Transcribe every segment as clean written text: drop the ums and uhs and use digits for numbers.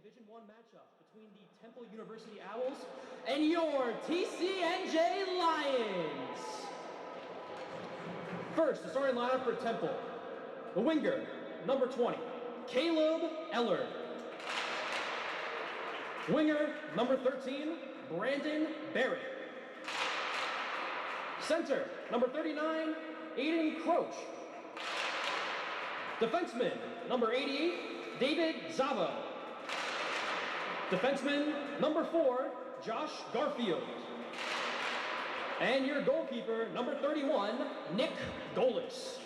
Division I matchup between the Temple University Owls and your TCNJ Lions. First, the starting lineup for Temple. The winger, number 20, Caleb Eller. Winger, number 13, Brandon Barrett. Center, number 39, Aiden Croach. Defenseman, number 88, David Zavo. Defenseman, number 4, Josh Garfield. And your goalkeeper, number 31, Nick Golis.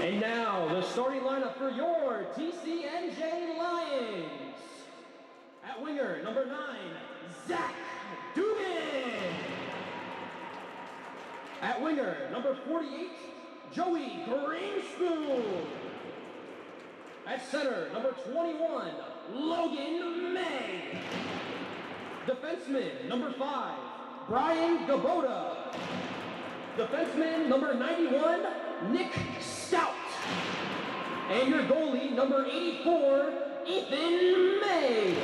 And now, the starting lineup for your TCNJ Lions. At winger, number 9, Zach Dugan. At winger, number 48, Joey Greenspoon. At center, number 21, Logan May. Defenseman, number 5, Brian Gaboda. Defenseman, number 91, Nick Stout. And your goalie, number 84, Ethan May.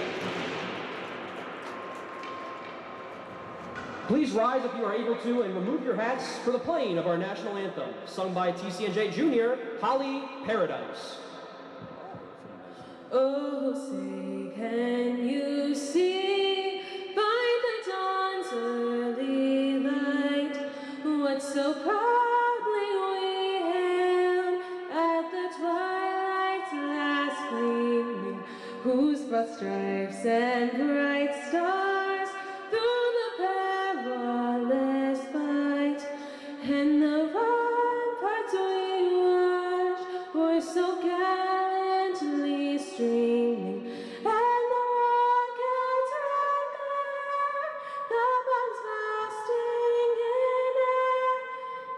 Please rise if you are able to and remove your hats for the playing of our national anthem, sung by TCNJ Junior, Holly Paradise. Oh, say, can you see by the dawn's early light what so proudly we hailed at the twilight's last gleaming, whose broad stripes and bright stars through the perilous fight and the ramparts we watched were so gallantly streaming, and the rockets red glare, the bombs bursting in air,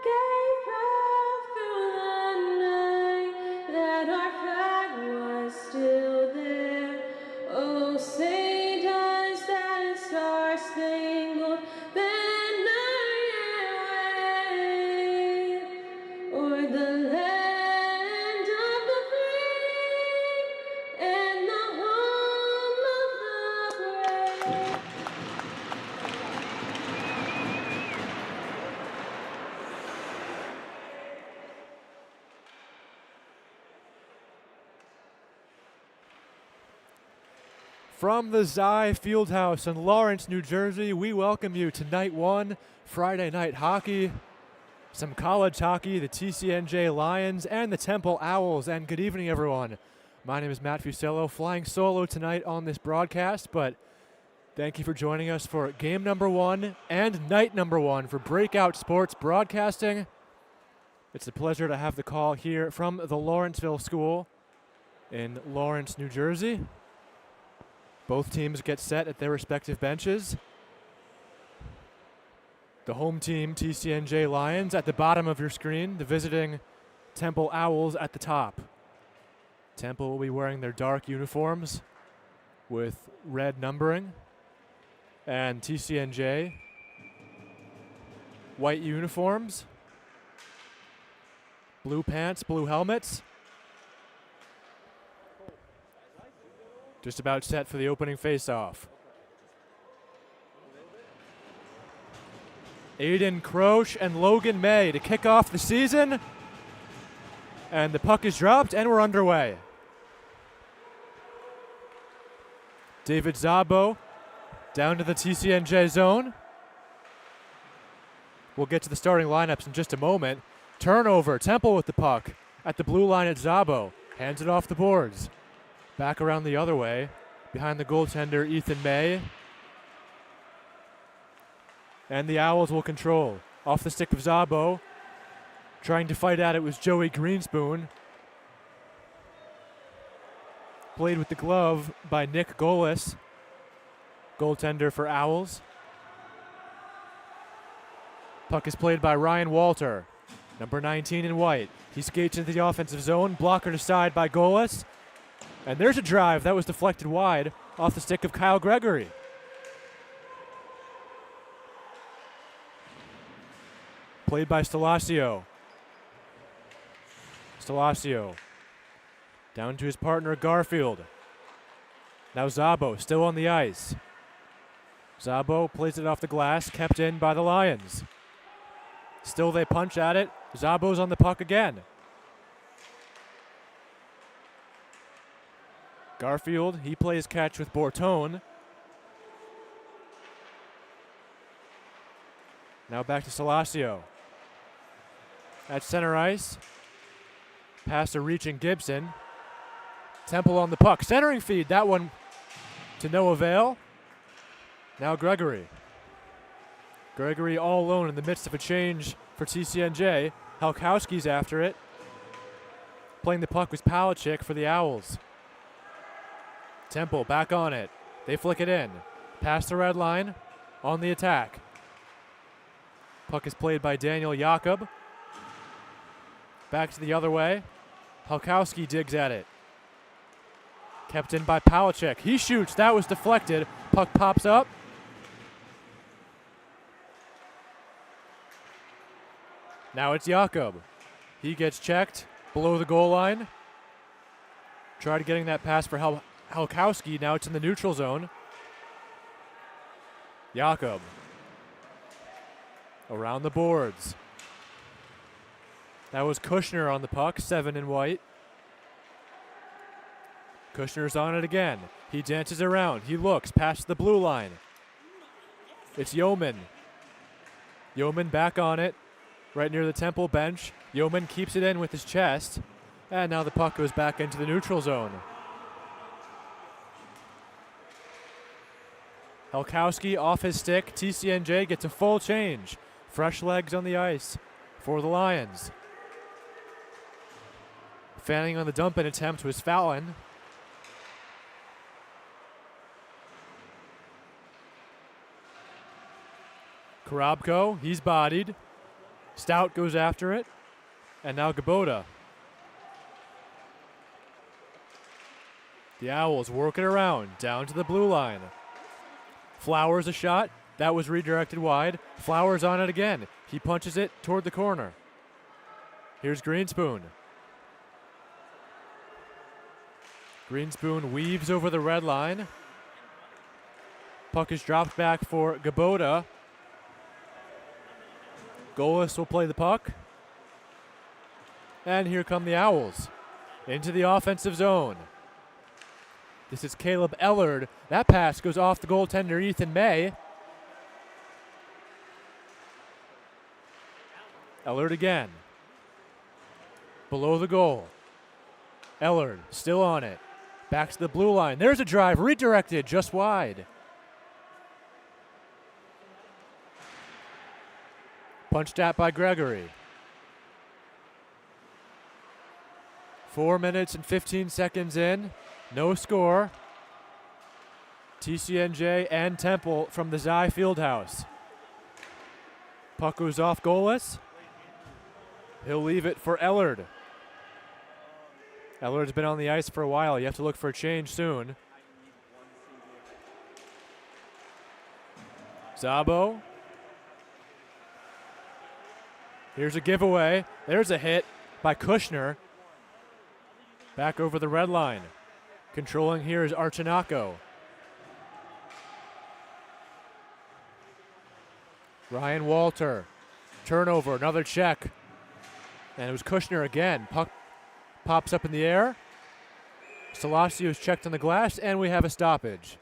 gave proof through the night that our flag was still there. Oh, say does that star-spangled banner yet wave o'er the land of the free and the home of the brave? From the TSAI Field House in Lawrence, New Jersey, we welcome you to Night 1, Friday night hockey, some college hockey, the TCNJ Lions and the Temple Owls. And good evening, everyone. My name is Matt Fusello, flying solo tonight on this broadcast, but thank you for joining us for game number 1 and night number 1 for Breakout Sports Broadcasting. It's a pleasure to have the call here from the Lawrenceville School in Lawrence, New Jersey. Both teams get set at their respective benches. The home team, TCNJ Lions, at the bottom of your screen. The visiting Temple Owls at the top. Temple will be wearing their dark uniforms with red numbering. And TCNJ, white uniforms, blue pants, blue helmets. Just about set for the opening face-off. Aiden Croach and Logan May to kick off the season. And the puck is dropped and we're underway. David Zabo down to the TCNJ zone. We'll get to the starting lineups in just a moment. Turnover, Temple with the puck at the blue line at Zabo. Hands it off the boards. Back around the other way, behind the goaltender, Ethan May. And the Owls will control. Off the stick of Zabo. Trying to fight at it was Joey Greenspoon. Played with the glove by Nick Golis, goaltender for Owls. Puck is played by Ryan Walter, number 19 in white. He skates into the offensive zone, blockered aside by Golis. And there's a drive that was deflected wide off the stick of Kyle Gregory. Played by Stasio. Salacio. Down to his partner, Garfield. Now Zabo still on the ice. Zabo plays it off the glass, kept in by the Lions. Still they punch at it. Zabo's on the puck again. Garfield, he plays catch with Bortone. Now back to Salacio. At center ice. Pass to reaching Gibson. Temple on the puck. Centering feed. That one to no avail. Now Gregory. Gregory all alone in the midst of a change for TCNJ. Halkowski's after it. Playing the puck was Palachik for the Owls. Temple back on it. They flick it in. Past the red line. On the attack. Puck is played by Daniel Jakob. Back to the other way. Halkowski digs at it. Kept in by Palachik. He shoots. That was deflected. Puck pops up. Now it's Jakob. He gets checked below the goal line. Tried getting that pass for Halkowski. Now it's in the neutral zone. Jakob. Around the boards. That was Kushner on the puck, 7 in white. Kushner's on it again. He dances around. He looks past the blue line. It's Yeoman. Yeoman back on it, right near the Temple bench. Yeoman keeps it in with his chest. And now the puck goes back into the neutral zone. Halkowski off his stick. TCNJ gets a full change. Fresh legs on the ice for the Lions. Fanning on the dump-in attempt was Fallon. Korobko, he's bodied. Stout goes after it. And now Gabota. The Owls work it around, down to the blue line. Flowers a shot. That was redirected wide. Flowers on it again. He punches it toward the corner. Here's Greenspoon. Greenspoon weaves over the red line. Puck is dropped back for Gabota. Golis will play the puck. And here come the Owls into the offensive zone. This is Caleb Ellard. That pass goes off the goaltender Ethan May. Ellard again. Below the goal. Ellard still on it. Back to the blue line. There's a drive redirected just wide. Punched at by Gregory. 4 minutes and 15 seconds in. No score. TCNJ and Temple from the TSAI Field House. Puck goes off goalless. He'll leave it for Ellard. Ellard's been on the ice for a while. You have to look for a change soon. Zabo. Here's a giveaway. There's a hit by Kushner. Back over the red line. Controlling here is Archinako. Ryan Walter. Turnover, another check. And it was Kushner again. Puck pops up in the air. Salacio is checked on the glass, and we have a stoppage.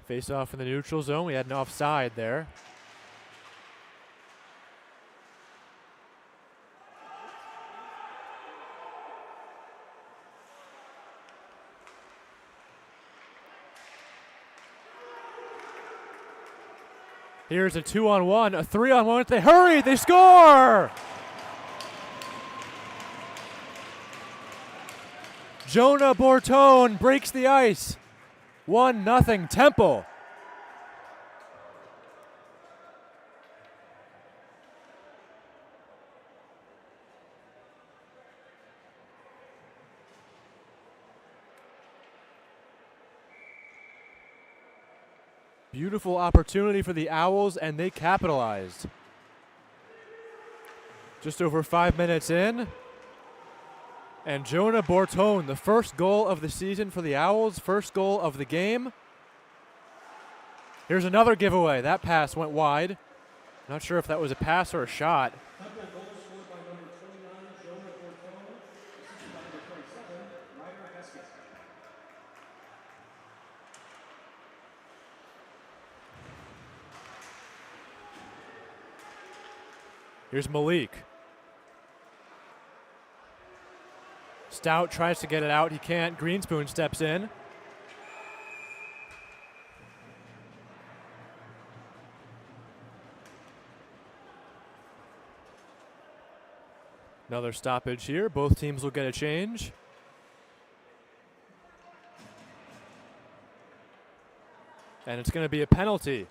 Face off in the neutral zone. We had an offside there. Here's a 2-on-1, a 3-on-1. They hurry, they score! Jonah Bortone breaks the ice. 1-0 Temple. Beautiful opportunity for the Owls, and they capitalized. Just over 5 minutes in. And Jonah Bortone, the first goal of the season for the Owls, first goal of the game. Here's another giveaway. That pass went wide. Not sure if that was a pass or a shot. Here's Malik. Stout tries to get it out. He can't. Greenspoon steps in. Another stoppage here. Both teams will get a change. And it's going to be a penalty.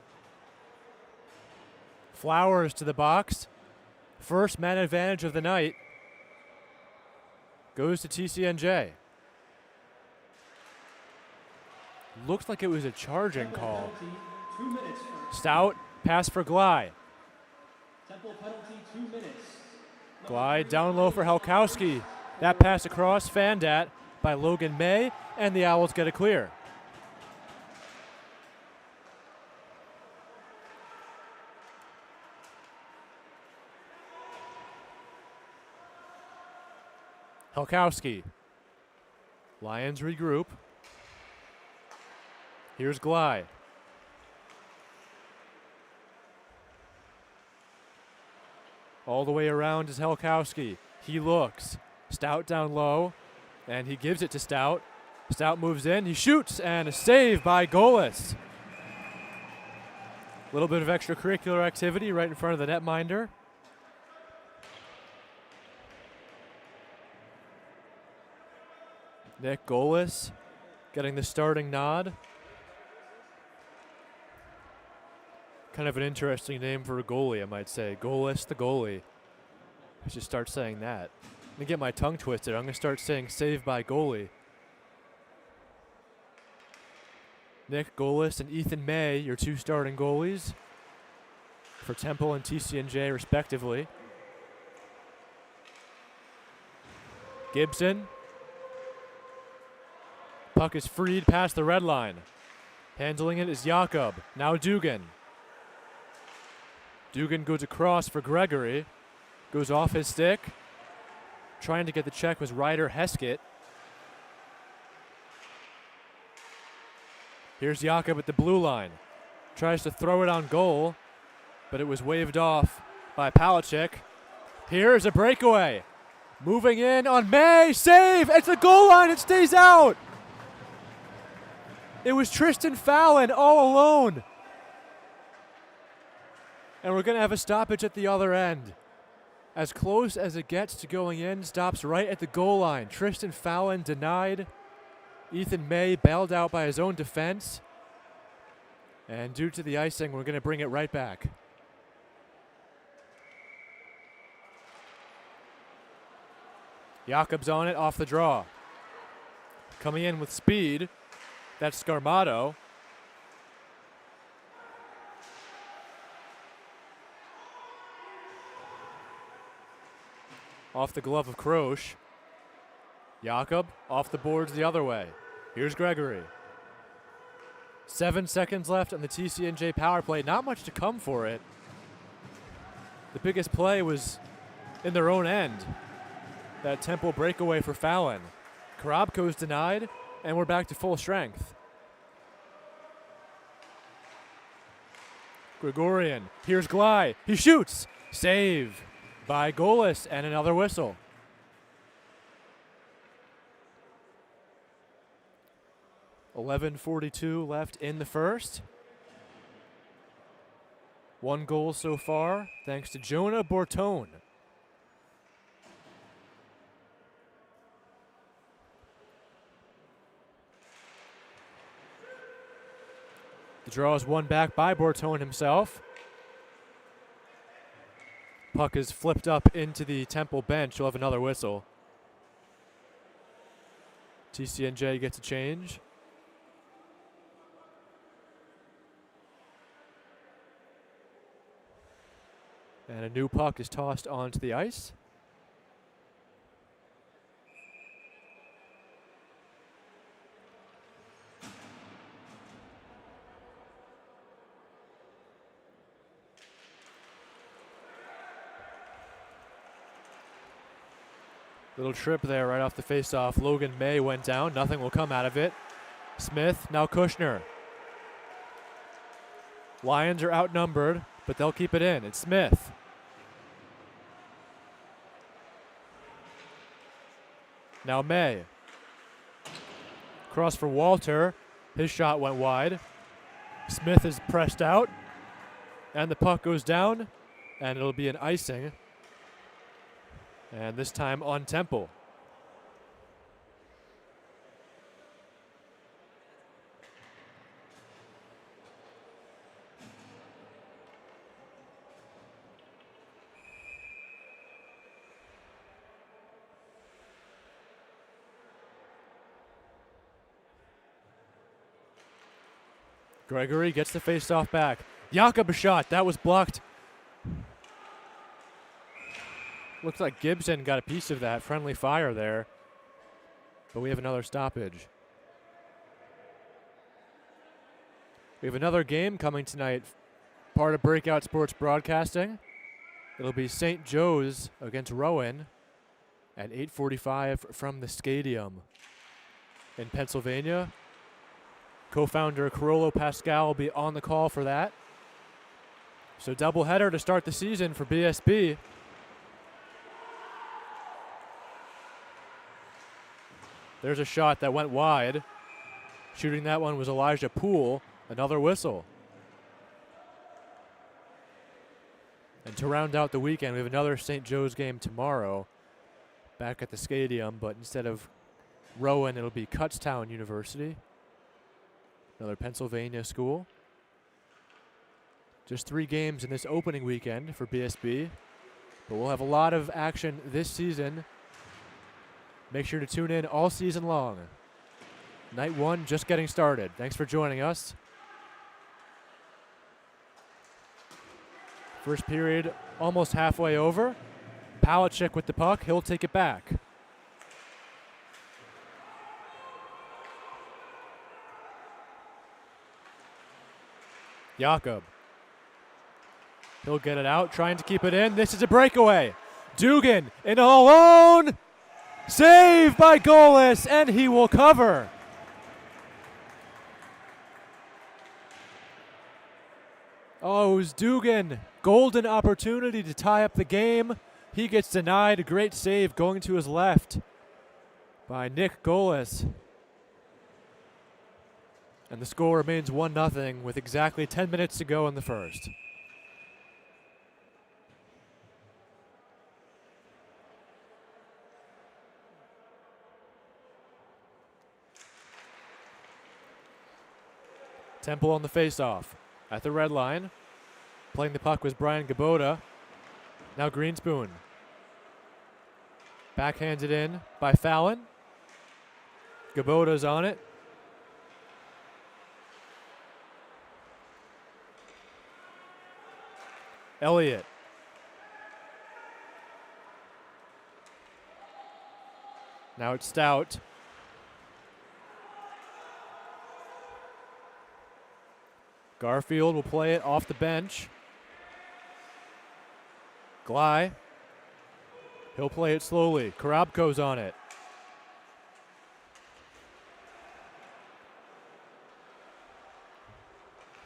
Flowers to the box. First man advantage of the night goes to TCNJ. Looks like it was a charging call. Stout, pass for Glide. Glide down low for Helkowski. That pass across, fanned at by Logan May, and the Owls get a clear. Helkowski. Lions regroup. Here's Glide. All the way around is Helkowski. He looks. Stout down low, and he gives it to Stout. Stout moves in, he shoots, and a save by Golis. A little bit of extracurricular activity right in front of the netminder. Nick Golis getting the starting nod. Kind of an interesting name for a goalie, I might say. Golis the goalie. I should start saying that. Let me get my tongue twisted. I'm going to start saying save by goalie. Nick Golis and Ethan May, your two starting goalies for Temple and TCNJ respectively. Gibson. Puck is freed past the red line. Handling it is Jakob. Now Dugan. Dugan goes across for Gregory. Goes off his stick. Trying to get the check was Ryder Heskett. Here's Jakob at the blue line. Tries to throw it on goal, but it was waved off by Palachuk. Here's a breakaway. Moving in on May. Save! It's the goal line. It stays out. It was Tristan Fallon all alone. And we're going to have a stoppage at the other end. As close as it gets to going in, stops right at the goal line. Tristan Fallon denied. Ethan May bailed out by his own defense. And due to the icing, we're going to bring it right back. Jakob's on it off the draw. Coming in with speed. That's Scarmato. Off the glove of Croce. Jakob off the boards the other way. Here's Gregory. 7 seconds left on the TCNJ power play. Not much to come for it. The biggest play was in their own end. That Temple breakaway for Fallon. Karabko's denied, and we're back to full strength. Gregorian. Here's Glide. He shoots. Save by Golis, and another whistle. .11:42 left in the first. 1 goal so far, thanks to Jonah Bortone. The draw is won back by Bortone himself. Puck is flipped up into the Temple bench. We'll have another whistle. TCNJ gets a change. And a new puck is tossed onto the ice. Little trip there right off the faceoff. Logan May went down. Nothing will come out of it. Smith, now Kushner. Lions are outnumbered, but they'll keep it in. It's Smith. Now May. Cross for Walter. His shot went wide. Smith is pressed out. And the puck goes down. And it'll be an icing. And this time on Temple. Gregory gets the faceoff back. Jakob a shot. That was blocked. Looks like Gibson got a piece of that. Friendly fire there. But we have another stoppage. We have another game coming tonight. Part of Breakout Sports Broadcasting. It'll be St. Joe's against Rowan at 8:45 from the stadium in Pennsylvania. Co-founder Carolo Pascal will be on the call for that. So doubleheader to start the season for BSB. There's a shot that went wide. Shooting that one was Elijah Poole. Another whistle. And to round out the weekend, we have another St. Joe's game tomorrow back at the stadium, but instead of Rowan, it'll be Kutztown University. Another Pennsylvania school. Just 3 games in this opening weekend for BSB, but we'll have a lot of action this season. Make sure to tune in all season long. Night 1 just getting started. Thanks for joining us. First period almost halfway over. Palachuk with the puck. He'll take it back. Jakob. He'll get it out, trying to keep it in. This is a breakaway. Dugan in alone. Saved by Golis, and he will cover. Oh, it was Dugan. Golden opportunity to tie up the game. He gets denied. A great save going to his left by Nick Golis. And the score remains 1-0 with exactly 10 minutes to go in the first. Temple on the faceoff at the red line. Playing the puck was Brian Gaboda. Now Greenspoon. Backhanded in by Fallon. Gaboda's on it. Elliott. Now it's Stout. Garfield will play it off the bench. Gley. He'll play it slowly. Korobko's on it.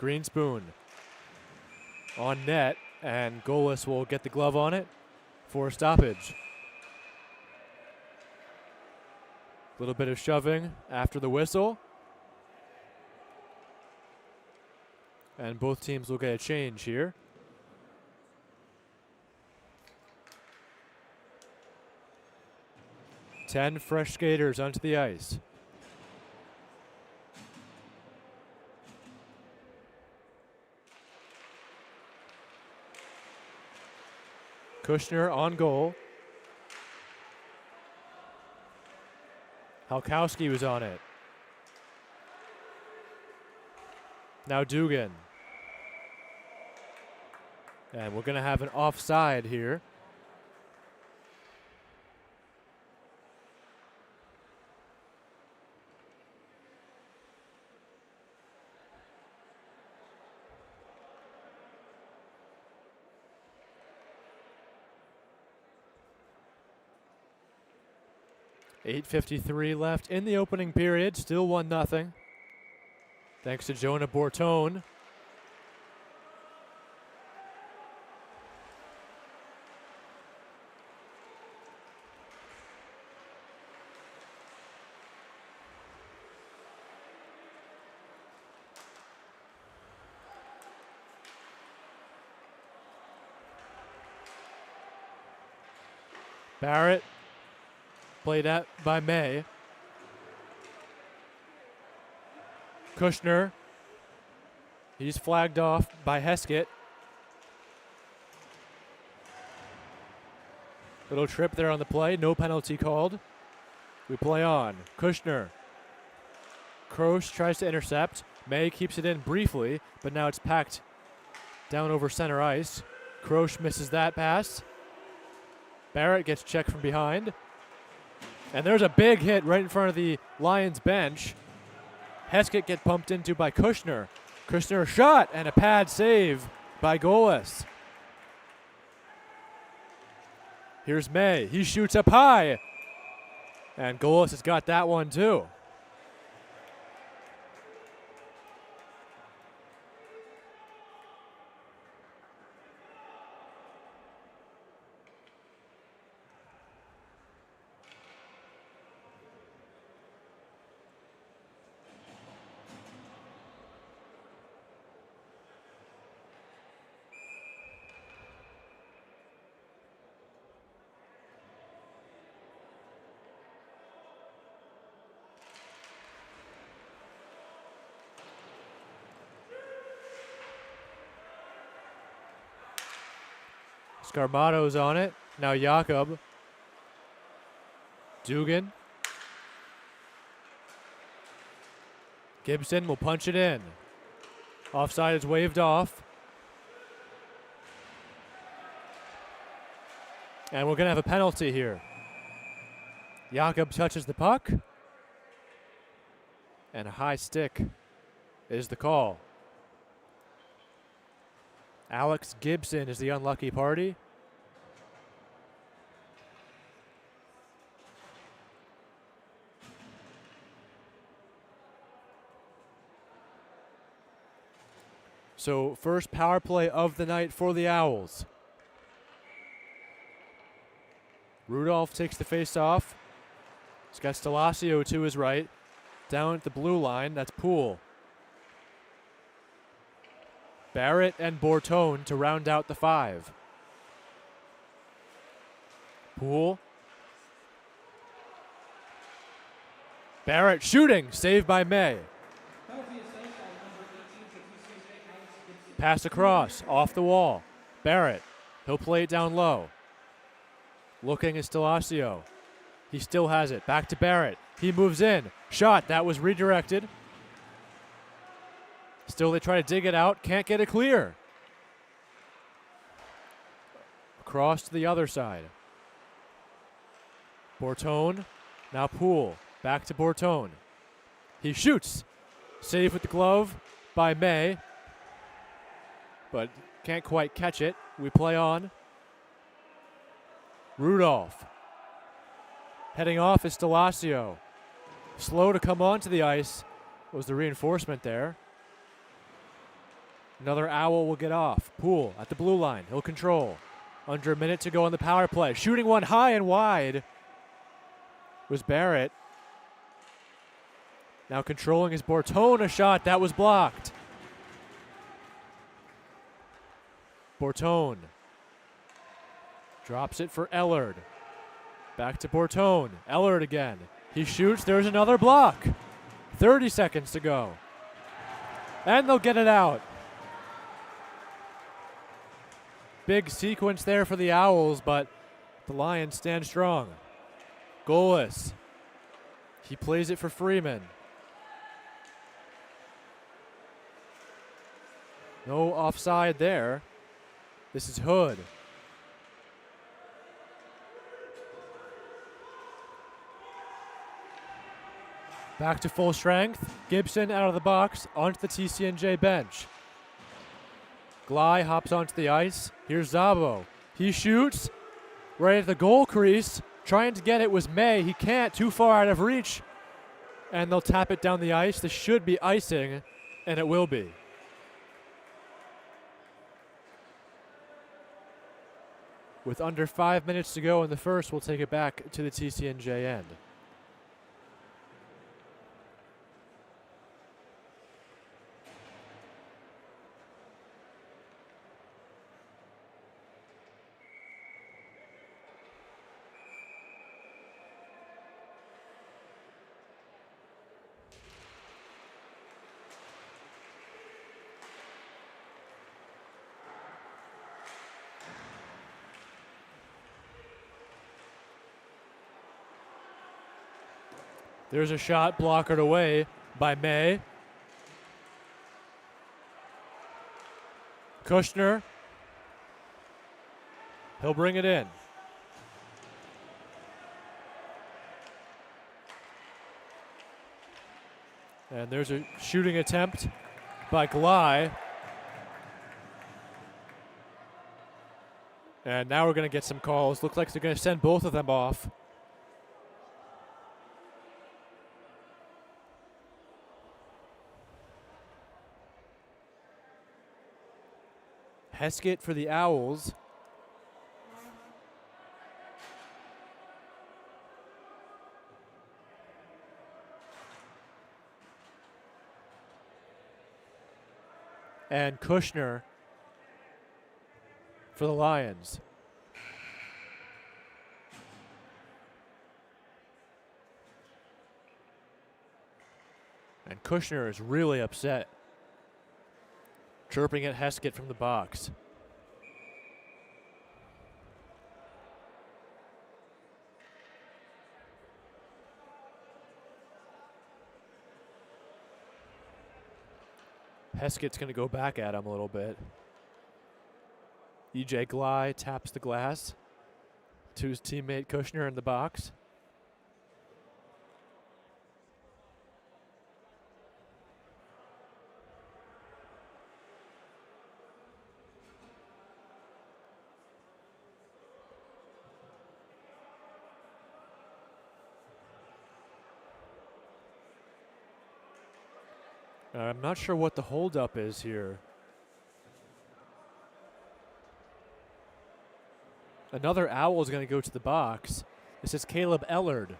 Greenspoon on net, and Golis will get the glove on it for a stoppage. A little bit of shoving after the whistle. And both teams will get a change here. Ten fresh skaters onto the ice. Kushner on goal. Halkowski was on it. Now Dugan. And we're going to have an offside here. .8:53 left in the opening period. Still 1-0. Thanks to Jonah Bortone. Barrett played at by May. Kushner. He's flagged off by Heskett. Little trip there on the play. No penalty called. We play on. Kushner. Kroos tries to intercept. May keeps it in briefly, but now it's packed down over center ice. Kroos misses that pass. Barrett gets checked from behind. And there's a big hit right in front of the Lions bench. Heskett get pumped into by Kushner. Kushner a shot and a pad save by Golis. Here's May. He shoots up high. And Golis has got that one too. Scarmato's on it. Now Jakob. Dugan. Gibson will punch it in. Offside is waved off. And we're going to have a penalty here. Jakob touches the puck. And a high stick is the call. Alex Gibson is the unlucky party. So first power play of the night for the Owls. Rudolph takes the face off. He's got Stelasio to his right. Down at the blue line, that's Poole. Barrett and Bortone to round out the five. Poole. Barrett shooting, saved by May. Pass across, off the wall. Barrett, he'll play it down low. Looking at Stelasio. He still has it, back to Barrett. He moves in, shot, that was redirected. Still they try to dig it out, can't get it clear. Across to the other side. Bortone, now Poole, back to Bortone. He shoots, save with the glove by May. But can't quite catch it. We play on. Rudolph. Heading off is Stelasio. Slow to come onto the ice was the reinforcement there. Another Owl will get off. Poole at the blue line. He'll control. Under a minute to go on the power play. Shooting one high and wide was Barrett. Now controlling is Bortone. A shot that was blocked. Bortone drops it for Ellard. Back to Bortone. Ellard again. He shoots. There's another block. 30 seconds to go. And they'll get it out. Big sequence there for the Owls, but the Lions stand strong. Golis. He plays it for Freeman. No offside there. This is Hood. Back to full strength. Gibson out of the box onto the TCNJ bench. Glai hops onto the ice. Here's Zabo. He shoots right at the goal crease. Trying to get it was May. He can't. Too far out of reach. And they'll tap it down the ice. This should be icing, and it will be. With under 5 minutes to go in the first, we'll take it back to the TCNJ end. There's a shot blockered away by May. Kushner. He'll bring it in. And there's a shooting attempt by Glai. And now we're going to get some calls. Looks like they're going to send both of them off. Heskett for the Owls. And Kushner for the Lions. And Kushner is really upset. Chirping at Heskett from the box. Heskett's going to go back at him a little bit. EJ Glai taps the glass to his teammate Kushner in the box. I'm not sure what the holdup is here. Another Owl is going to go to the box. This is Caleb Ellard.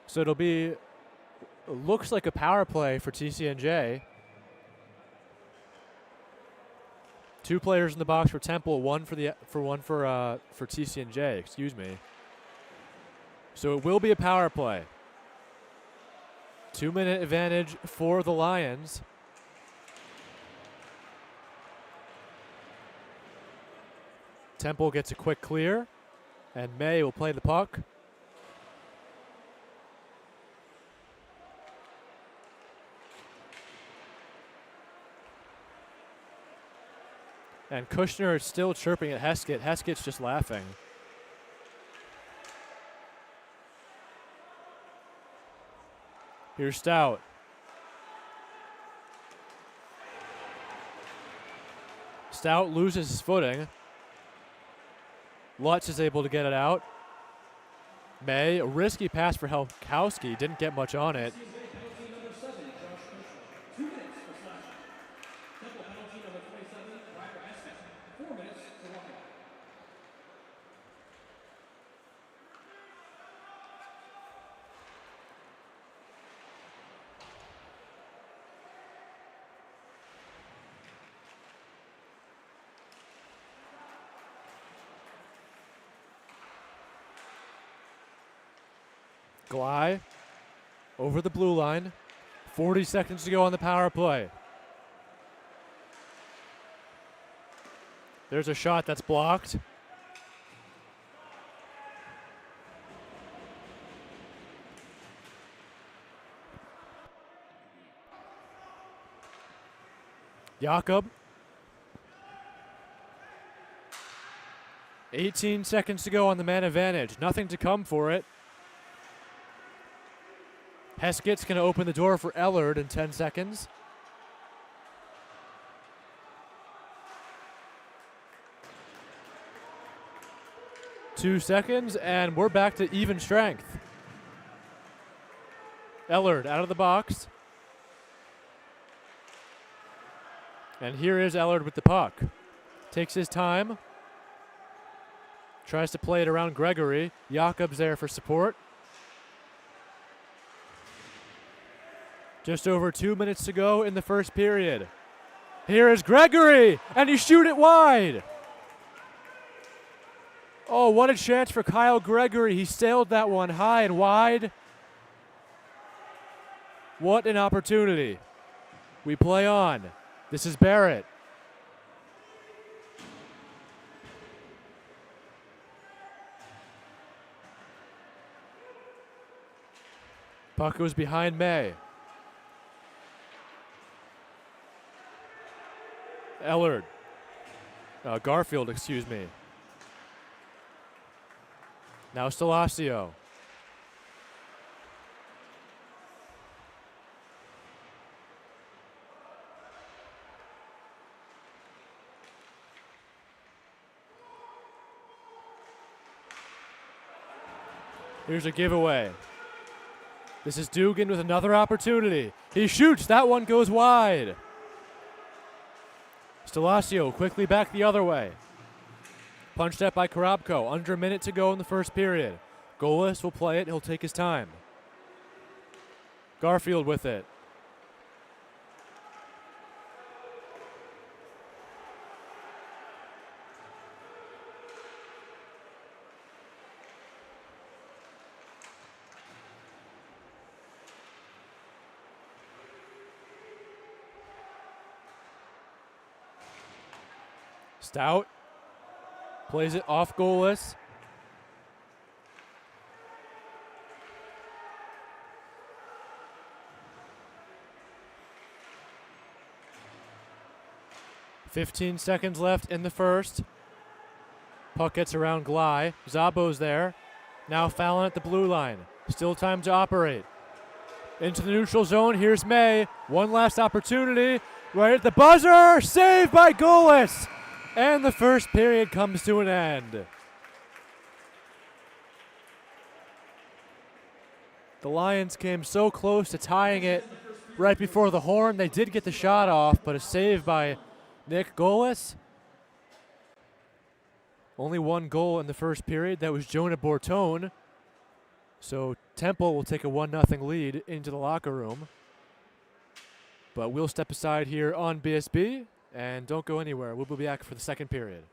So it'll be, looks like a power play for TCNJ. 2 players in the box for Temple, one for TCNJ. Excuse me. So it will be a power play. 2-minute advantage for the Lions. Temple gets a quick clear, and May will play the puck. And Kushner is still chirping at Heskett. Heskett's just laughing. Here's Stout. Stout loses his footing. Lutz is able to get it out. May, a risky pass for Helkowski. Didn't get much on it. Glai over the blue line. 40 seconds to go on the power play. There's a shot that's blocked. Jakob. 18 seconds to go on the man advantage. Nothing to come for it. Heskett's going to open the door for Ellard in 10 seconds. Two seconds, and we're back to even strength. Ellard out of the box. And here is Ellard with the puck. Takes his time. Tries to play it around Gregory. Jakob's there for support. Just over 2 minutes to go in the first period. Here is Gregory, and he shoot it wide. Oh, what a chance for Kyle Gregory. He sailed that one high and wide. What an opportunity. We play on. This is Barrett. Puck goes behind May. Ellard. Garfield, excuse me. Now Stelasio. Here's a giveaway. This is Dugan with another opportunity. He shoots. That one goes wide. Stelasio quickly back the other way. Punched up by Korobko. Under a minute to go in the first period. Golis will play it. He'll take his time. Garfield with it. Stout plays it off goalless. "15 seconds left in the first. Puck gets around Glai. Zabo's there. Now Fallon at the blue line. Still time to operate. Into the neutral zone. Here's May. One last opportunity. Right at the buzzer. Saved by Golis. And the first period comes to an end. The Lions came so close to tying it right before the horn. They did get the shot off, but a save by Nick Golis. Only one goal in the first period. That was Jonah Bortone. So Temple will take a 1-0 lead into the locker room. But we'll step aside here on BSB. And don't go anywhere. We'll be back for the second period.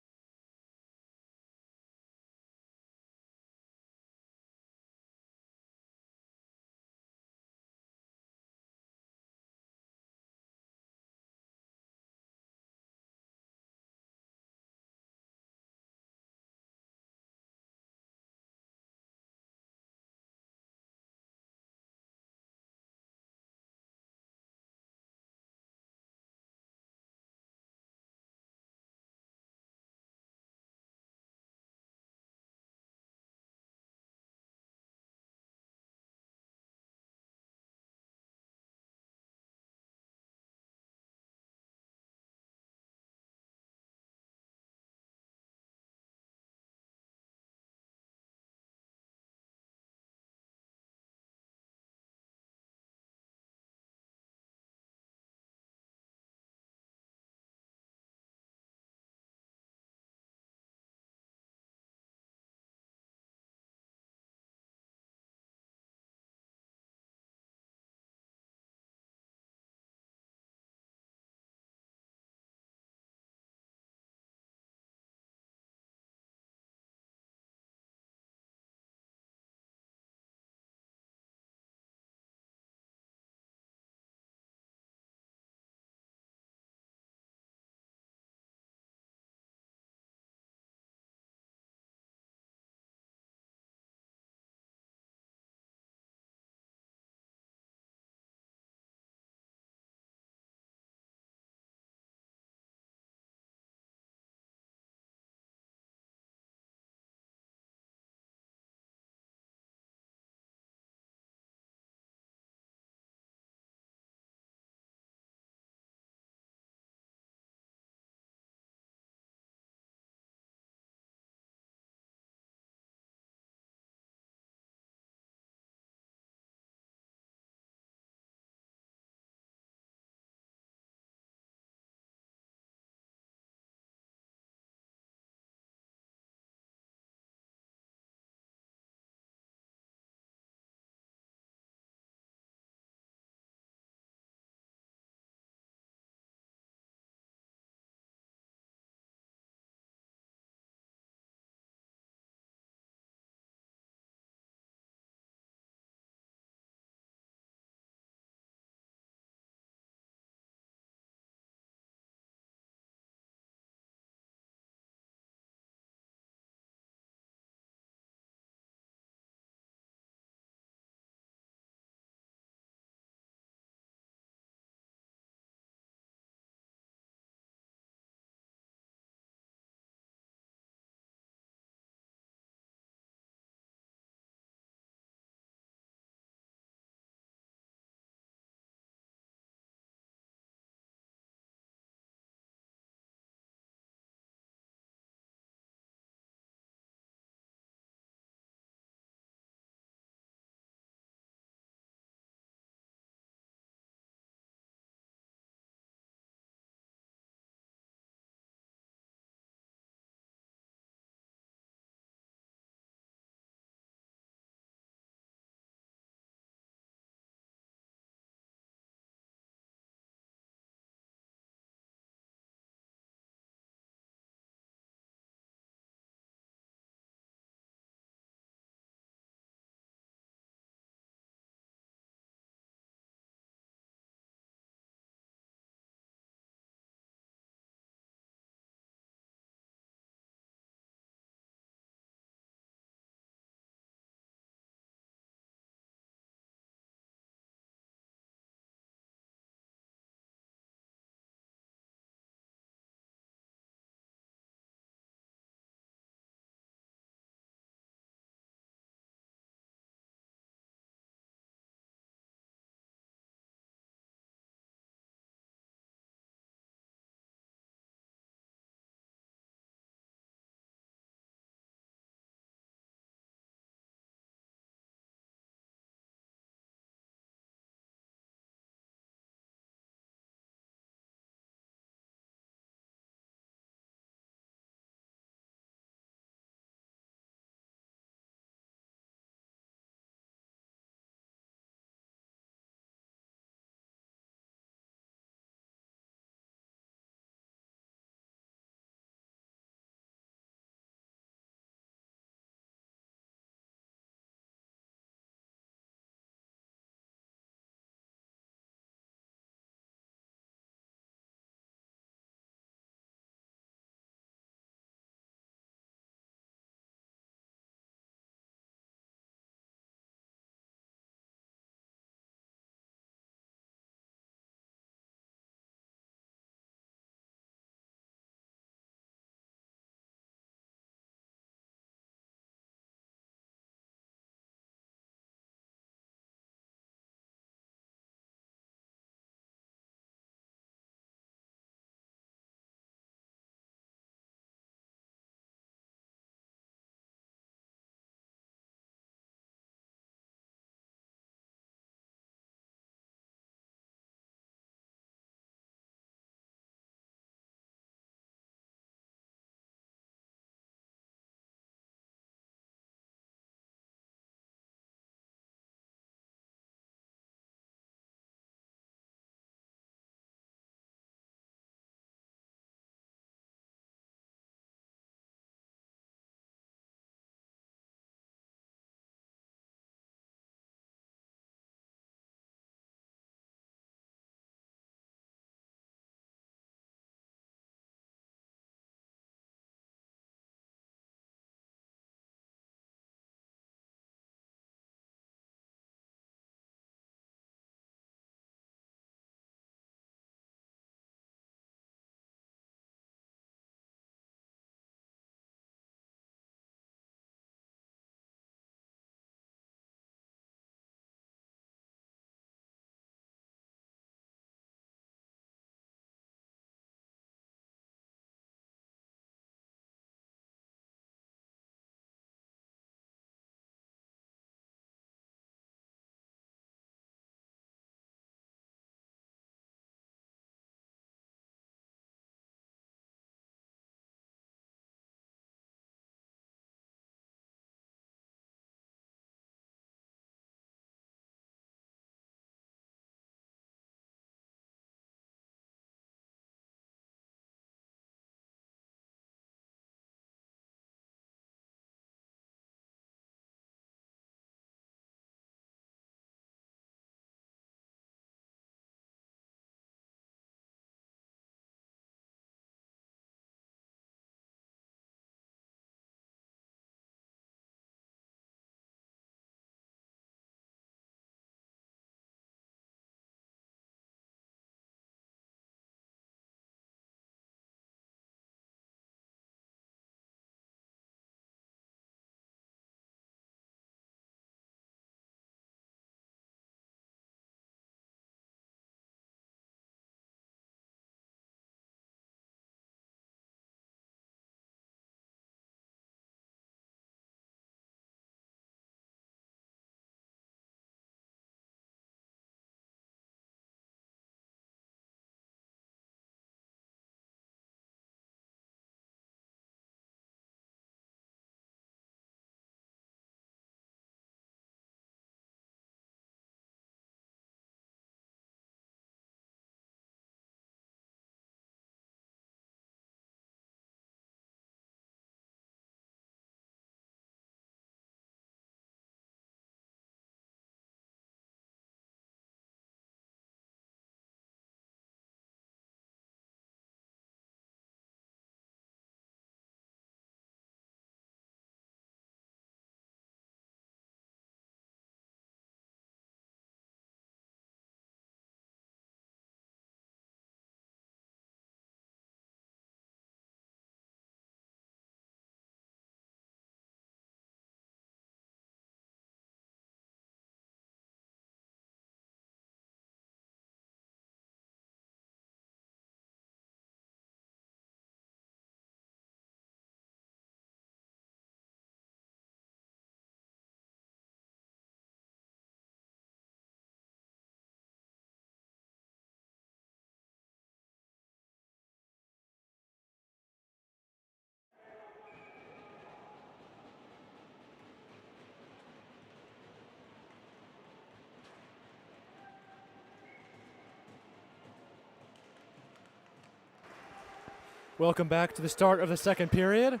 Welcome back to the start of the second period.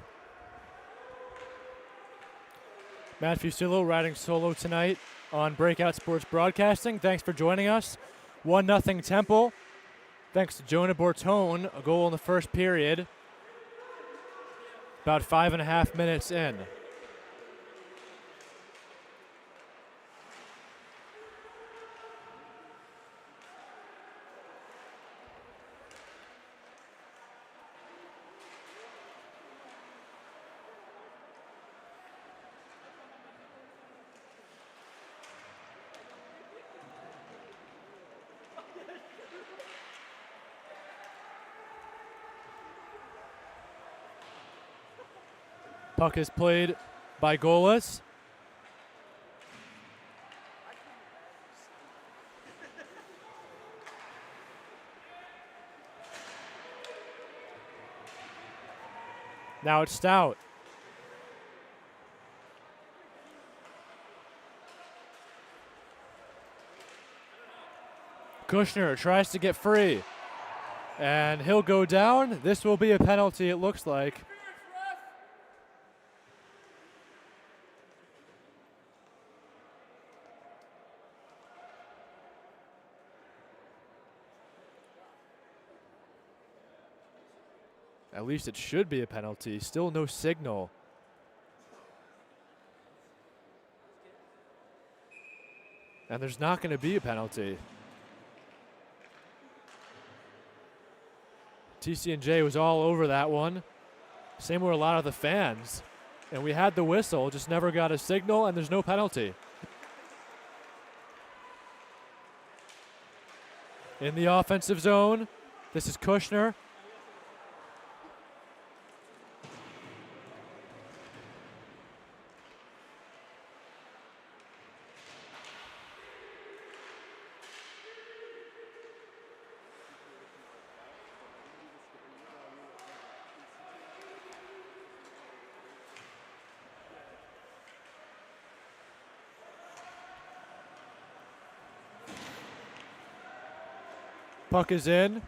Matt Fusillo riding solo tonight on Breakout Sports Broadcasting. Thanks for joining us. 1-0 Temple. Thanks to Jonah Bortone, a goal in the first period. About 5.5 minutes in. Puck is played by Golas. Now it's Stout. Kushner tries to get free. And he'll go down. This will be a penalty, it looks like. At least it should be a penalty. Still no signal. And there's not going to be a penalty. TCNJ was all over that one. Same with a lot of the fans. And we had the whistle, just never got a signal, and there's no penalty. In the offensive zone, this is Kushner. Puck is in.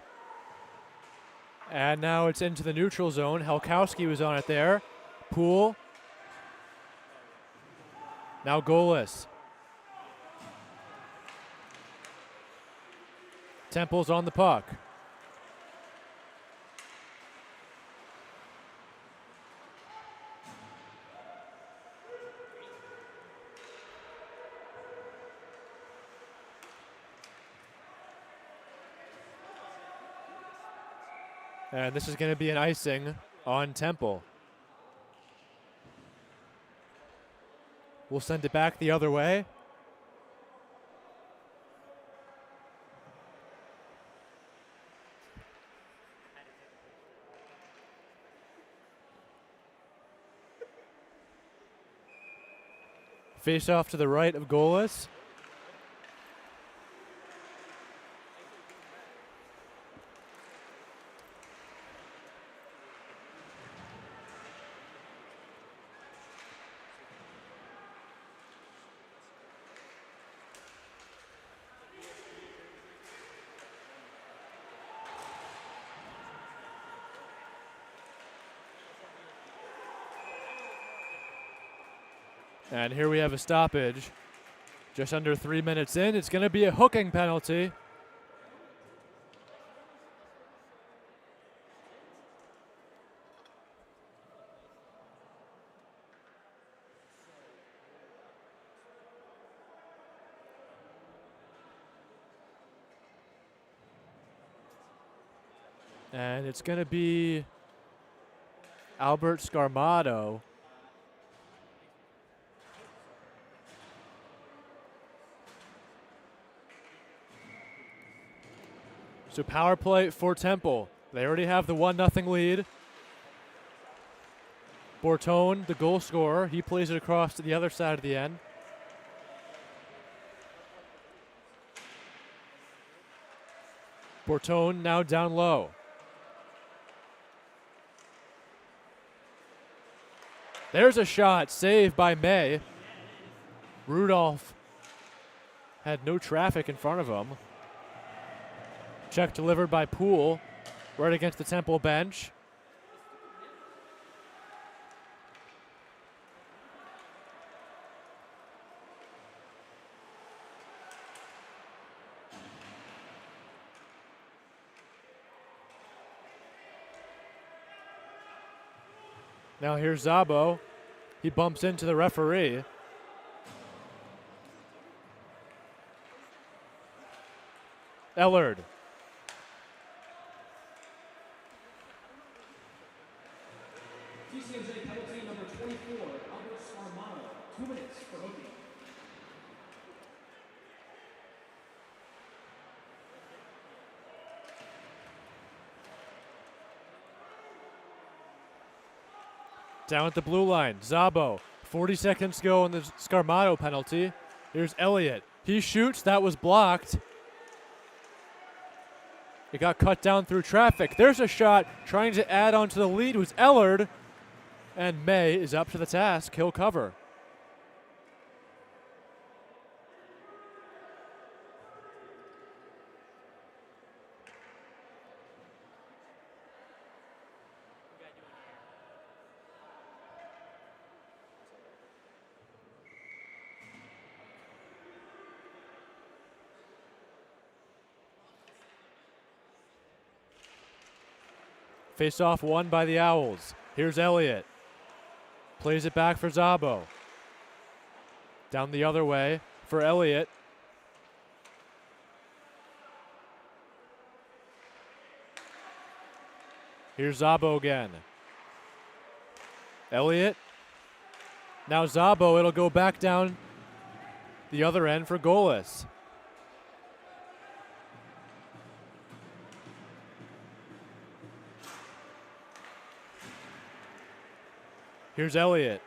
And now it's into the neutral zone. Helkowski was on it there. Poole. Now goalless. Temple's on the puck. And this is going to be an icing on Temple. We'll send it back the other way. Face off to the right of goalless. And here we have a stoppage. Just under 3 minutes in. It's going to be a hooking penalty. And it's going to be Albert Scarmato. So power play for Temple. They already have the 1-0 lead. Bortone, the goal scorer, he plays it across to the other side of the end. Bortone now down low. There's a shot, saved by May. Rudolph had no traffic in front of him. Check delivered by Poole, right against the Temple bench. Now here's Zabo. He bumps into the referee. Ellard. TCNJ penalty number 24, Albert Armano. 2 minutes for hooking. Down at the blue line, Zabo. 40 seconds to go on the Scarmato penalty. Here's Elliott. He shoots. That was blocked. It got cut down through traffic. There's a shot trying to add on to the lead. It was Ellard. And May is up to the task. He'll cover. Face-off won by the Owls. Here's Elliott. Plays it back for Zabo. Down the other way for Elliott. Here's Zabo again. Elliott. Now Zabo, it'll go back down the other end for Golis. Here's Elliott.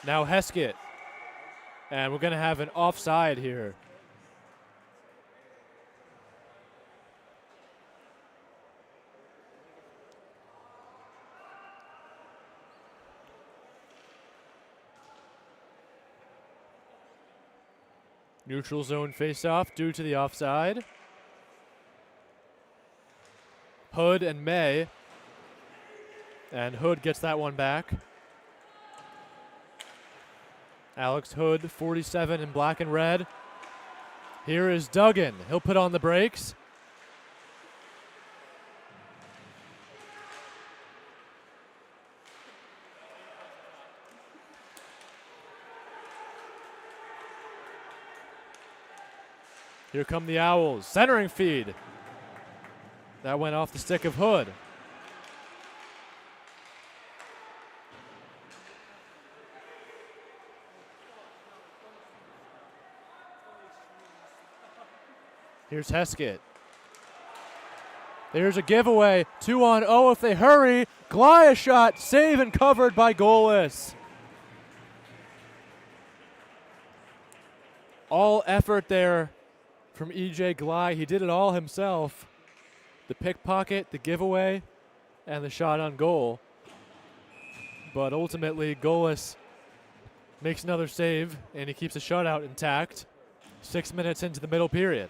Now Heskett. And we're going to have an offside here. Neutral zone face-off due to the offside. Hood and May. And Hood gets that one back. Alex Hood, 47 in black and red. Here is Duggan. He'll put on the brakes. Here come the Owls. Centering feed. That went off the stick of Hood. Here's Heskett. There's a giveaway. 2-on-0 if they hurry. Glaya shot. Save and covered by Golis. All effort there from E.J. Glye. He did it all himself. The pickpocket, the giveaway, and the shot on goal. But ultimately, Golis makes another save, and he keeps the shutout intact. 6 minutes into the middle period.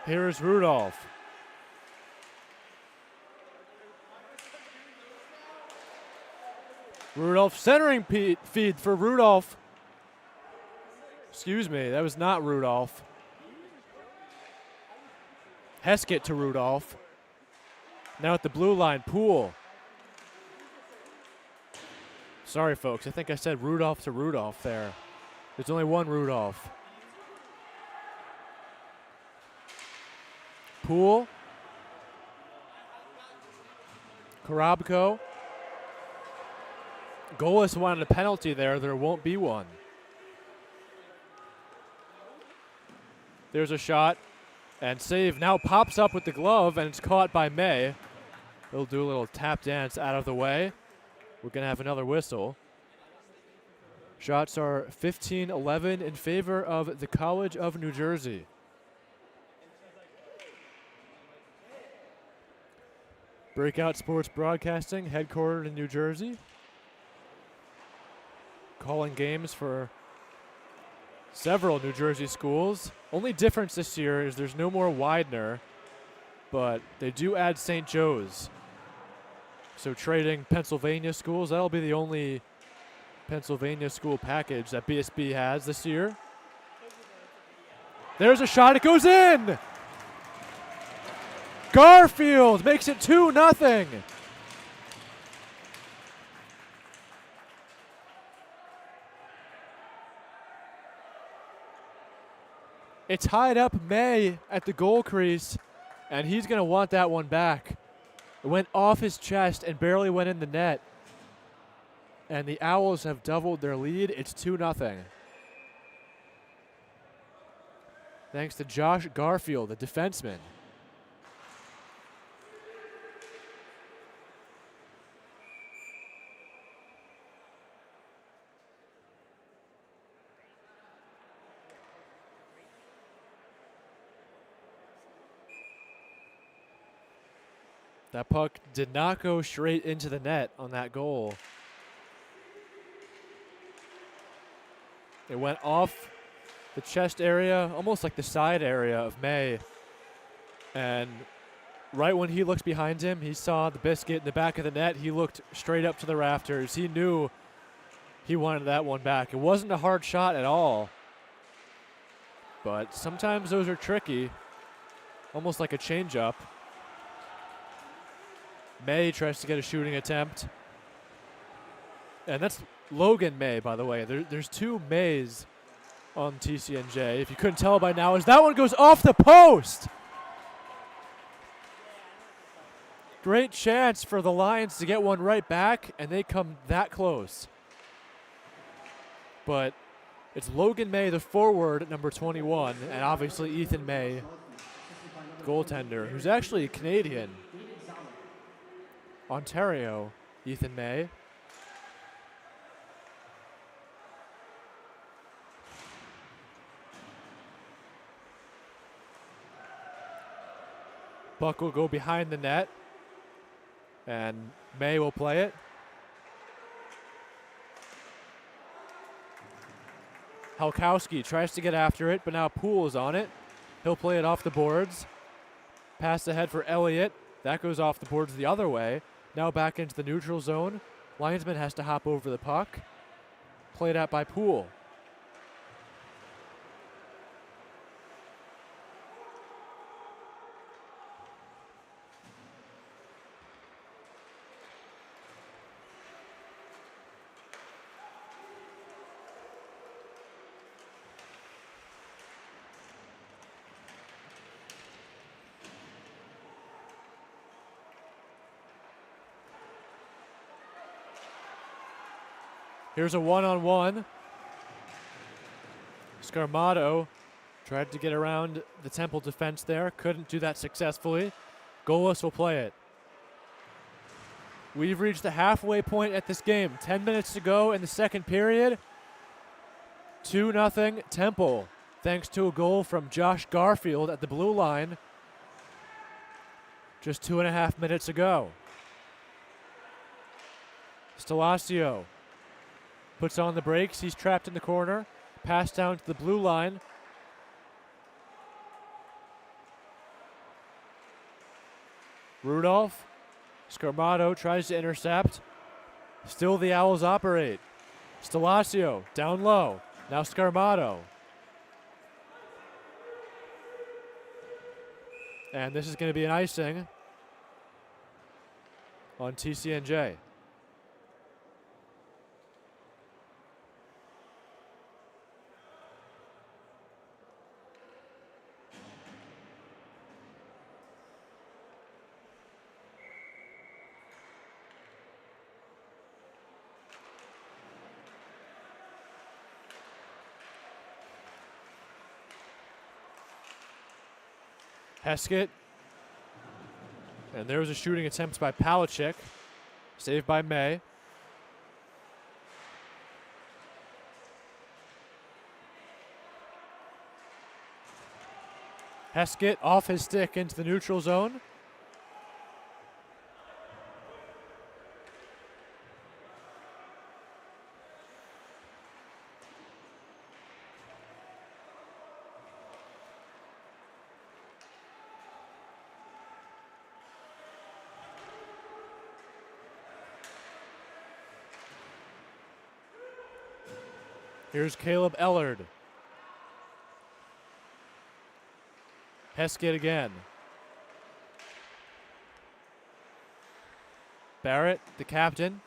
Here is Rudolph. Rudolph centering feed for Rudolph. Excuse me, that was not Rudolph. Heskett to Rudolph. Now at the blue line, Poole. Sorry, folks, I think I said Rudolph to Rudolph there. There's only one Rudolph. Poole. Karabko. Golis wanted a penalty there. There won't be one. There's a shot. And save now pops up with the glove, and it's caught by May. He'll do a little tap dance out of the way. We're going to have another whistle. Shots are 15-11 in favor of the College of New Jersey. Breakout Sports Broadcasting, headquartered in New Jersey. Calling games for several New Jersey schools. Only difference this year is there's no more Widener, but they do add St. Joe's. So trading Pennsylvania schools, that'll be the only Pennsylvania school package that BSB has this year. There's a shot, it goes in! Garfield makes it 2-0. It tied up May at the goal crease, and he's going to want that one back. It went off his chest and barely went in the net. And the Owls have doubled their lead. It's 2-0. Thanks to Josh Garfield, the defenseman. That puck did not go straight into the net on that goal. It went off the chest area, almost like the side area of May. And right when he looks behind him, he saw the biscuit in the back of the net. He looked straight up to the rafters. He knew he wanted that one back. It wasn't a hard shot at all. But sometimes those are tricky, almost like a changeup. May tries to get a shooting attempt. And that's Logan May, by the way. There's two Mays on TCNJ. If you couldn't tell by now, as that one goes off the post. Great chance for the Lions to get one right back, and they come that close. But it's Logan May, the forward, at number 21, and obviously Ethan May, goaltender, who's actually Canadian. Ontario, Ethan May. Puck will go behind the net, and May will play it. Halkowski tries to get after it, but now Poole is on it. He'll play it off the boards. Pass ahead for Elliott. That goes off the boards the other way. Now back into the neutral zone. Linesman has to hop over the puck. Played out by Poole. Here's a one-on-one. Scarmato tried to get around the Temple defense there. Couldn't do that successfully. Goalless will play it. We've reached the halfway point at this game. 10 minutes to go in the second period. 2-0 Temple, thanks to a goal from Josh Garfield at the blue line just 2.5 minutes ago. Stalaccio puts on the brakes. He's trapped in the corner. Pass down to the blue line. Rudolph. Scarmato tries to intercept. Still the Owls operate. Stalaccio down low. Now Scarmato. And this is going to be an icing on TCNJ. Heskett. And there was a shooting attempt by Palachik. Saved by May. Heskett off his stick into the neutral zone. Here's Caleb Ellard. Heskett again. Barrett, the captain.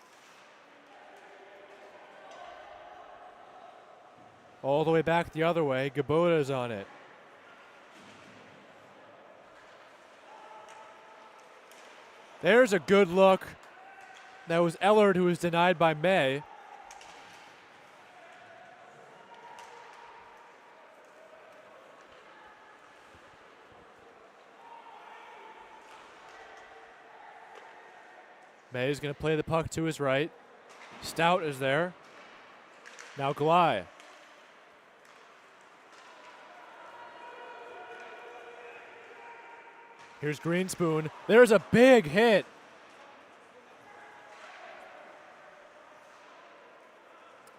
All the way back the other way. Gabota's on it. There's a good look. That was Ellard who was denied by May. May is going to play the puck to his right. Stout is there. Now Glye. Here's Greenspoon. There's a big hit.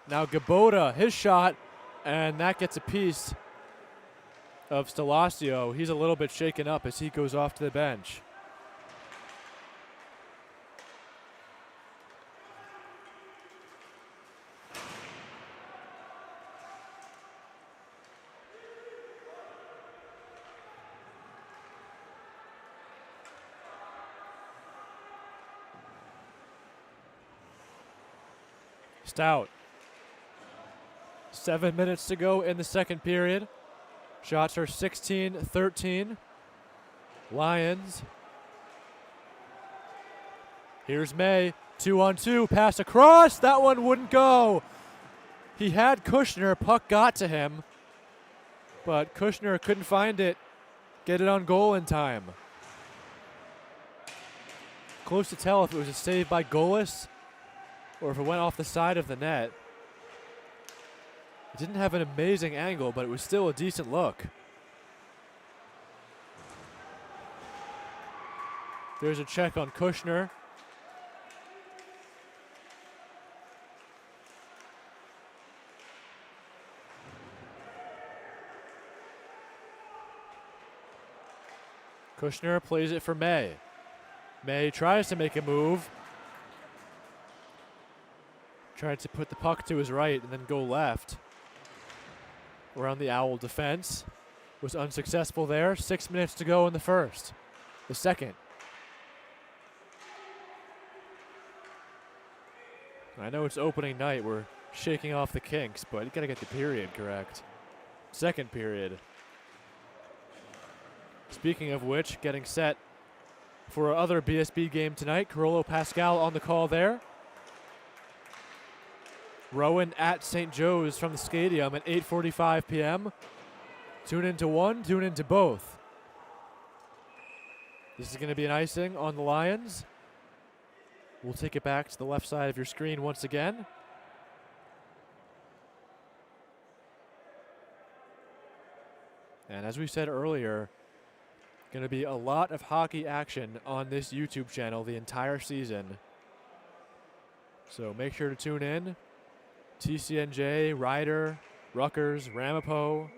Now Gabota, his shot, and that gets a piece of Stelasio. He's a little bit shaken up as he goes off to the bench. Stout. 7 minutes to go in the second period. Shots are 16-13. Lions. Here's May. 2-on-2. Pass across. That one wouldn't go. He had Kushner. Puck got to him. But Kushner couldn't find it. Get it on goal in time. Close to tell if it was a save by Golis or if it went off the side of the net. It didn't have an amazing angle, but it was still a decent look. There's a check on Kushner. Kushner plays it for May. May tries to make a move. Tried to put the puck to his right and then go left. Around the Owl defense. Was unsuccessful there. 6 minutes to go in the first. The second. I know it's opening night. We're shaking off the kinks, but you gotta get the period correct. Second period. Speaking of which, getting set for our other BSB game tonight. Carolo Pascal on the call there. Rowan at St. Joe's from the stadium at 8:45 p.m. Tune into one, tune into both. This is going to be an icing on the Lions. We'll take it back to the left side of your screen once again. And as we said earlier, going to be a lot of hockey action on this YouTube channel the entire season. So make sure to tune in. TCNJ, Ryder, Rutgers, Ramapo,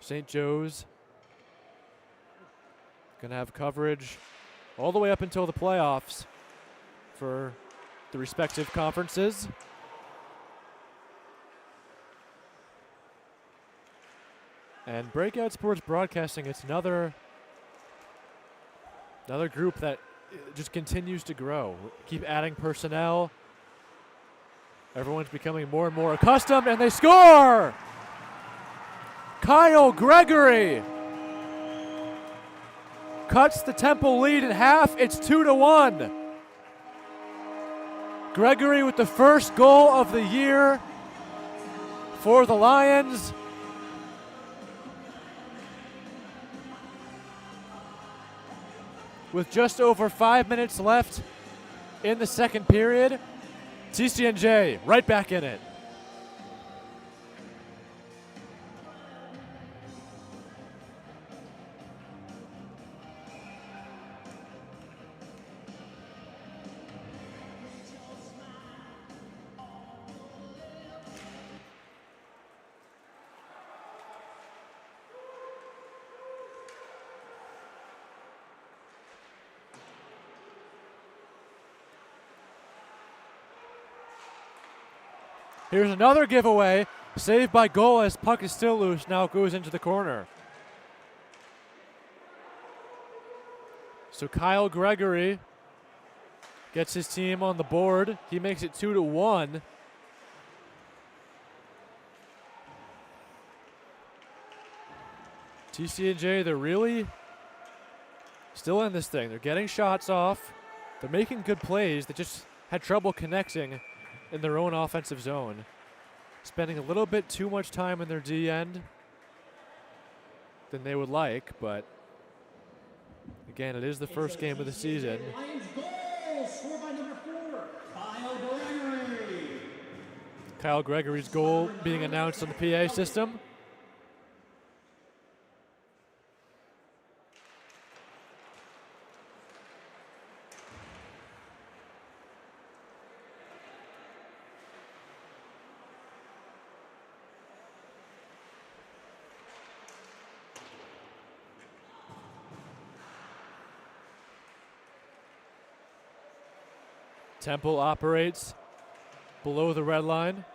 St. Joe's. Gonna have coverage all the way up until the playoffs for the respective conferences. And Breakout Sports Broadcasting, it's another group that just continues to grow. Keep adding personnel. Everyone's becoming more and more accustomed, and they score! Kyle Gregory cuts the Temple lead in half. It's 2-1. Gregory with the first goal of the year for the Lions. With just over 5 minutes left in the second period, TCNJ right back in it. Here's another giveaway. Saved by goal as puck is still loose. Now it goes into the corner. So Kyle Gregory gets his team on the board. He makes it 2-1. TCNJ, they're really still in this thing. They're getting shots off. They're making good plays. They just had trouble connecting in their own offensive zone. Spending a little bit too much time in their D end than they would like, but again, it is the first game of the season. Lions goal, scored by number 4, Kyle Gregory. Kyle Gregory's goal being announced on the PA system. Temple operates below the red line.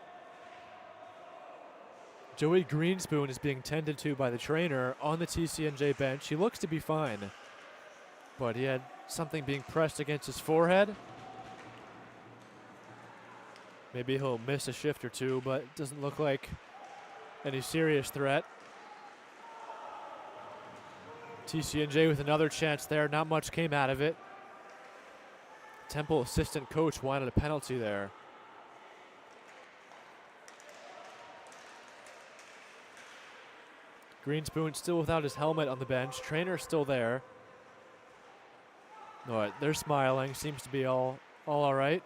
Joey Greenspoon is being tended to by the trainer on the TCNJ bench. He looks to be fine, but he had something being pressed against his forehead. Maybe he'll miss a shift or two, but it doesn't look like any serious threat. TCNJ with another chance there. Not much came out of it. Temple assistant coach wanted a penalty there. Greenspoon still without his helmet on the bench. Trainer's still there. All right, they're smiling. Seems to be all right.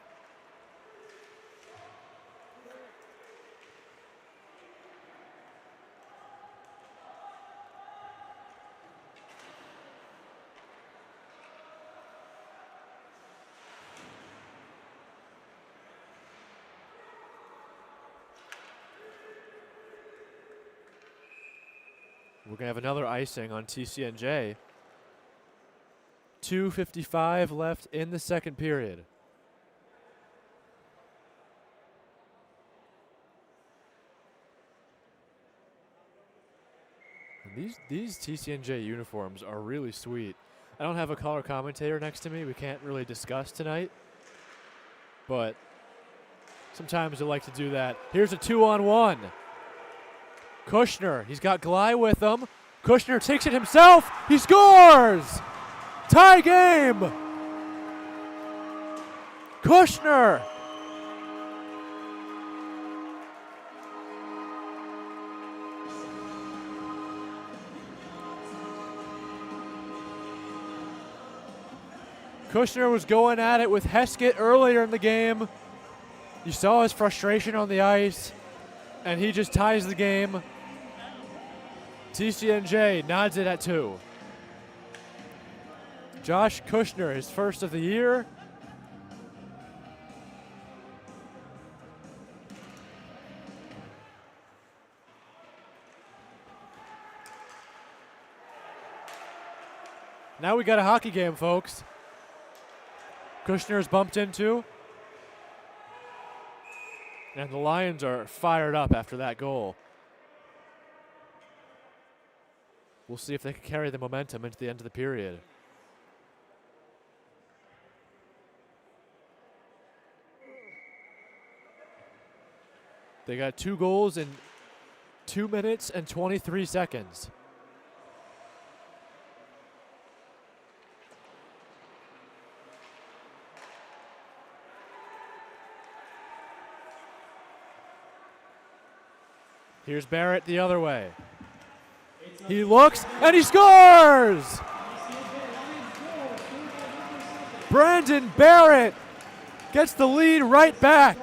We're going to have another icing on TCNJ. 2:55 left in the second period. And these TCNJ uniforms are really sweet. I don't have a color commentator next to me. We can't really discuss tonight. But sometimes I like to do that. Here's a 2-on-1. Kushner, he's got Glei with him. Kushner takes it himself. He scores! Tie game! Kushner! Kushner was going at it with Heskett earlier in the game. You saw his frustration on the ice, and he just ties the game. TCNJ nods it at 2. Josh Kushner, his first of the year. Now we got a hockey game, folks. Kushner's bumped into. And the Lions are fired up after that goal. We'll see if they can carry the momentum into the end of the period. They got 2 goals in 2 minutes and 23 seconds. Here's Barrett the other way. He looks and he scores! Brandon Barrett gets the lead right back.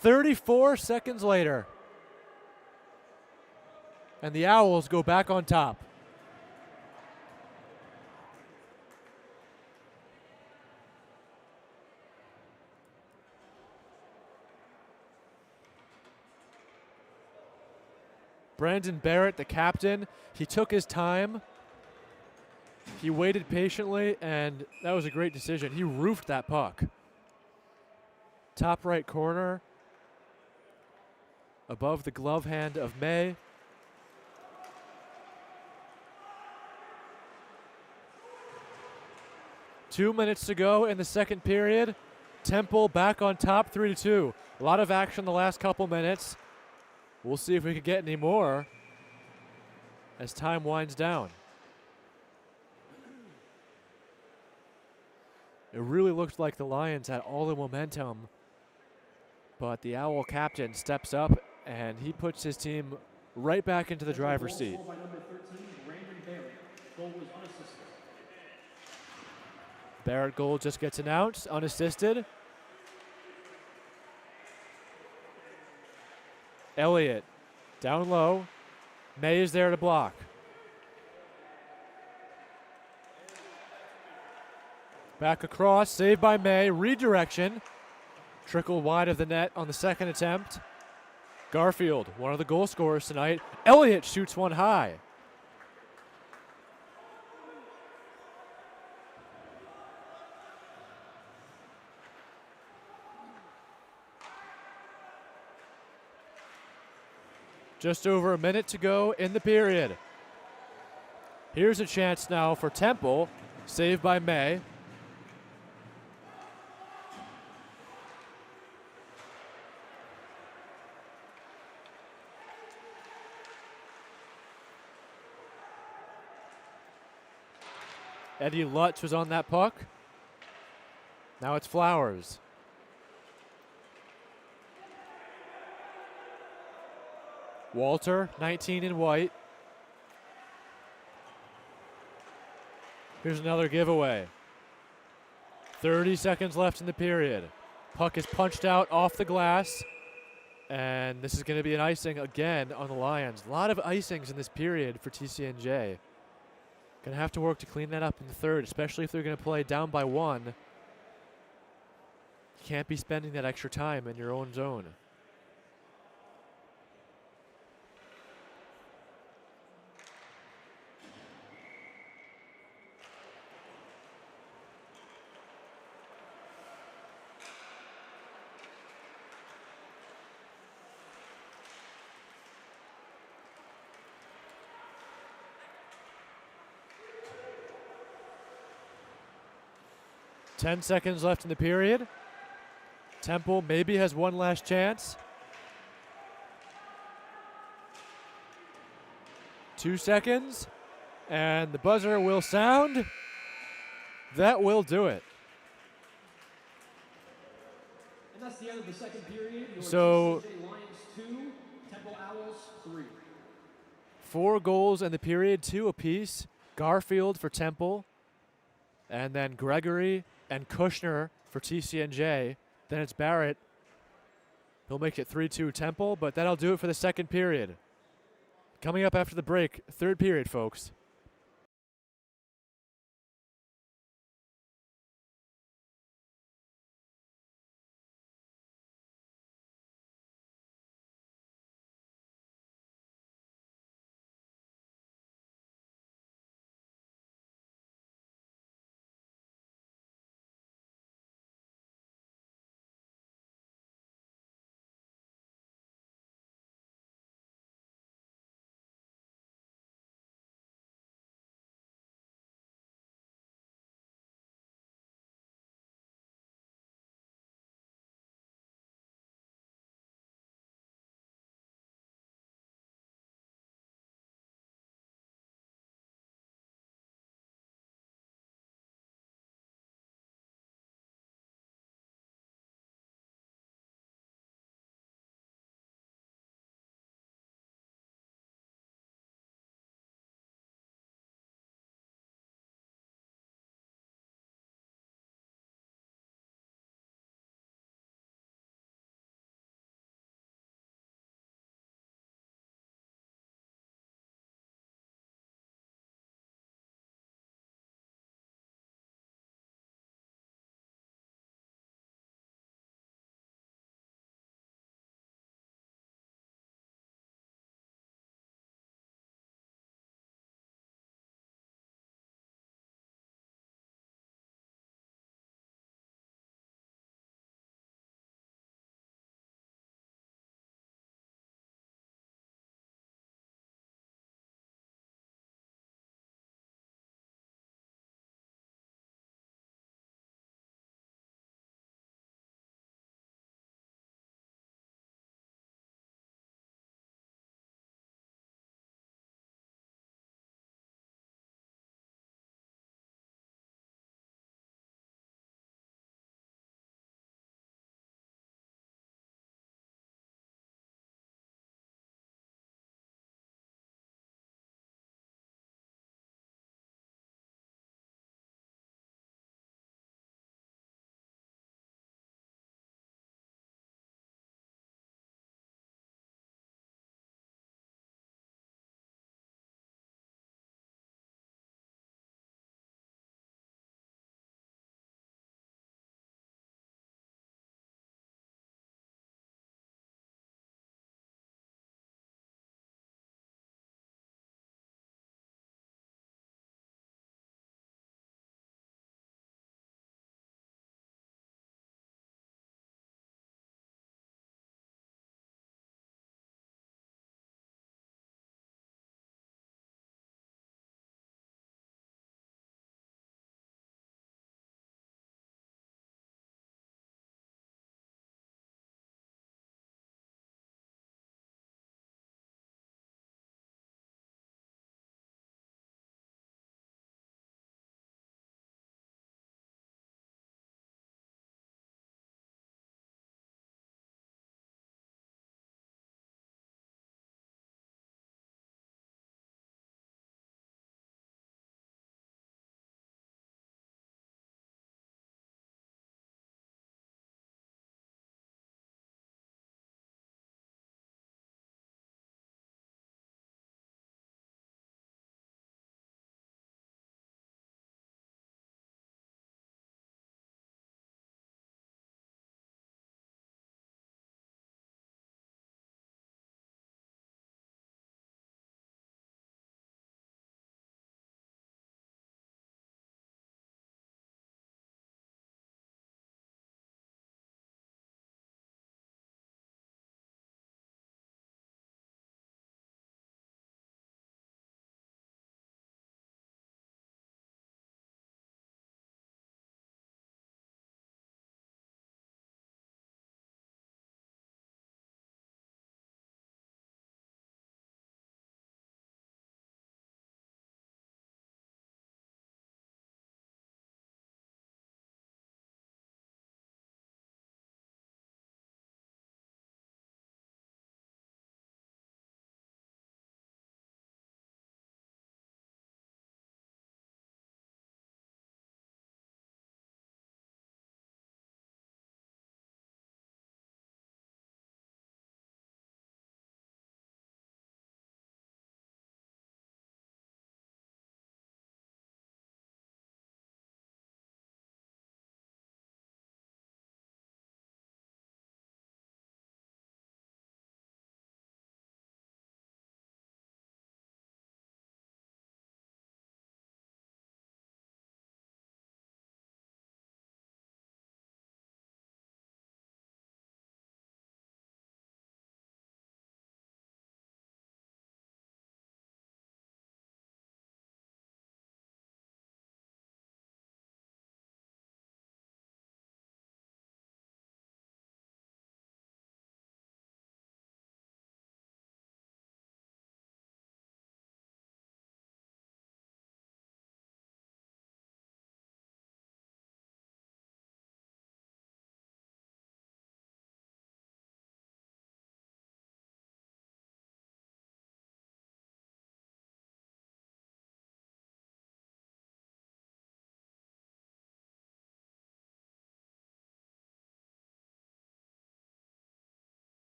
"34 seconds later. And the Owls go back on top. Brandon Barrett, the captain, he took his time. He waited patiently, and that was a great decision. He roofed that puck. top right corner, above the glove hand of May. Two minutes to go in the second period. Temple back on top, 3-2. A lot of action the last couple minutes. We'll see if we can get any more as time winds down. It really looked like the Lions had all the momentum, but the Owl captain steps up and he puts his team right back into the driver's seat. By number 13, Brandon Barrett. Goal was unassisted. Barrett goal just gets announced, unassisted. Elliott down low. May is there to block. Back across, saved by May, redirection. Trickle wide of the net on the second attempt. Garfield, one of the goal scorers tonight. Elliott shoots one high. Just over a minute to go in the period. Here's a chance now for Temple, saved by May. Eddie Lutz was on that puck. Now it's Flowers. Walter, 19 in white. Here's another giveaway. 30 seconds left in the period. Puck is punched out off the glass. And this is going to be an icing again on the Lions. A lot of icings in this period for TCNJ. Going to have to work to clean that up in the third, especially if they're going to play down by one. You can't be spending that extra time in your own zone. Ten seconds left in the period. Temple maybe has one last chance. 2 seconds, and the buzzer will sound. That will do it. And that's the end of the second period. Your So, TCNJ Lions 2, Temple Owls 3. 4 goals in the period, 2 apiece. Garfield for Temple, and then Gregory and Kushner for TCNJ. Then it's Barrett. He'll make it 3-2 Temple, but that'll do it for the second period. Coming up after the break, third period, folks.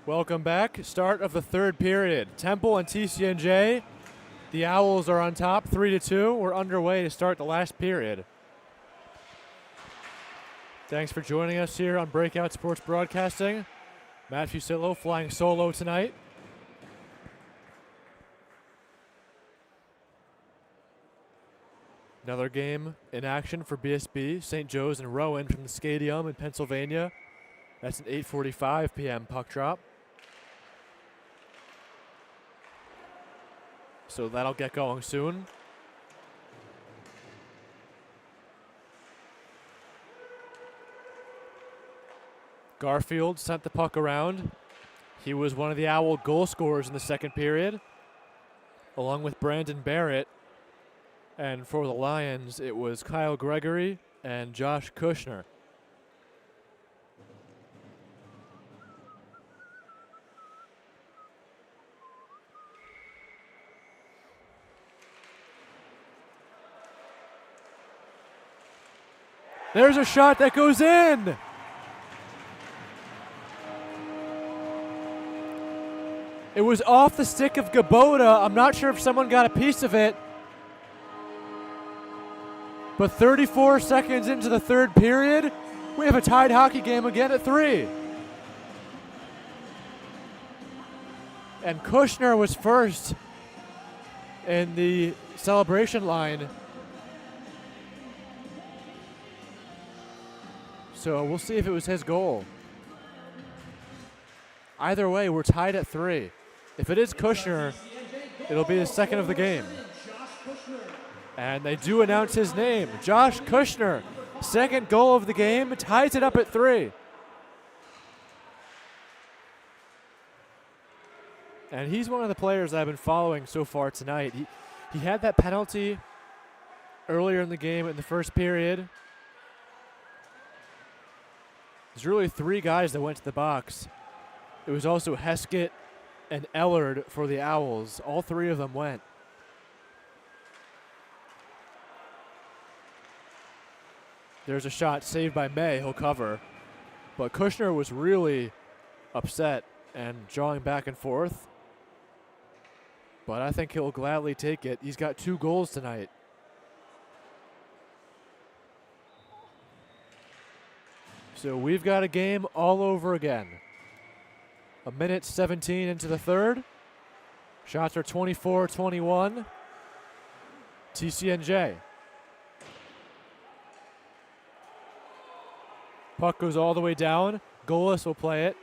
Welcome back. Start of the third period. Temple and TCNJ. The Owls are on top, 3-2. We're underway to start the last period. Thanks for joining us here on Breakout Sports Broadcasting. Matt Fusillo flying solo tonight. Another game in action for BSB, St. Joe's and Rowan from the Stadium in Pennsylvania. That's an 8:45 p.m. puck drop. So that'll get going soon. Garfield sent the puck around. He was one of the Owl goal scorers in the second period, along with Brandon Barrett. And for the Lions, it was Kyle Gregory and Josh Kushner. There's a shot that goes in. It was off the stick of Gabota. I'm not sure if someone got a piece of it. But 34 seconds into the third period, we have a tied hockey game again at 3. And Kushner was first in the celebration line. So we'll see if it was his goal. Either way, we're tied at 3. If it is Kushner, it'll be the second of the game. And they do announce his name, Josh Kushner. Second goal of the game, ties it up at 3. And he's one of the players I've been following so far tonight. He had that penalty earlier in the game in the first period. There's really 3 guys that went to the box. It was also Heskett and Ellard for the Owls. All 3 of them went. There's a shot saved by May. He'll cover. But Kushner was really upset and drawing back and forth. But I think he'll gladly take it. He's got 2 goals tonight. So we've got a game all over again. 1:17 into the third. Shots are 24-21. TCNJ. Puck goes all the way down. Goalless will play it.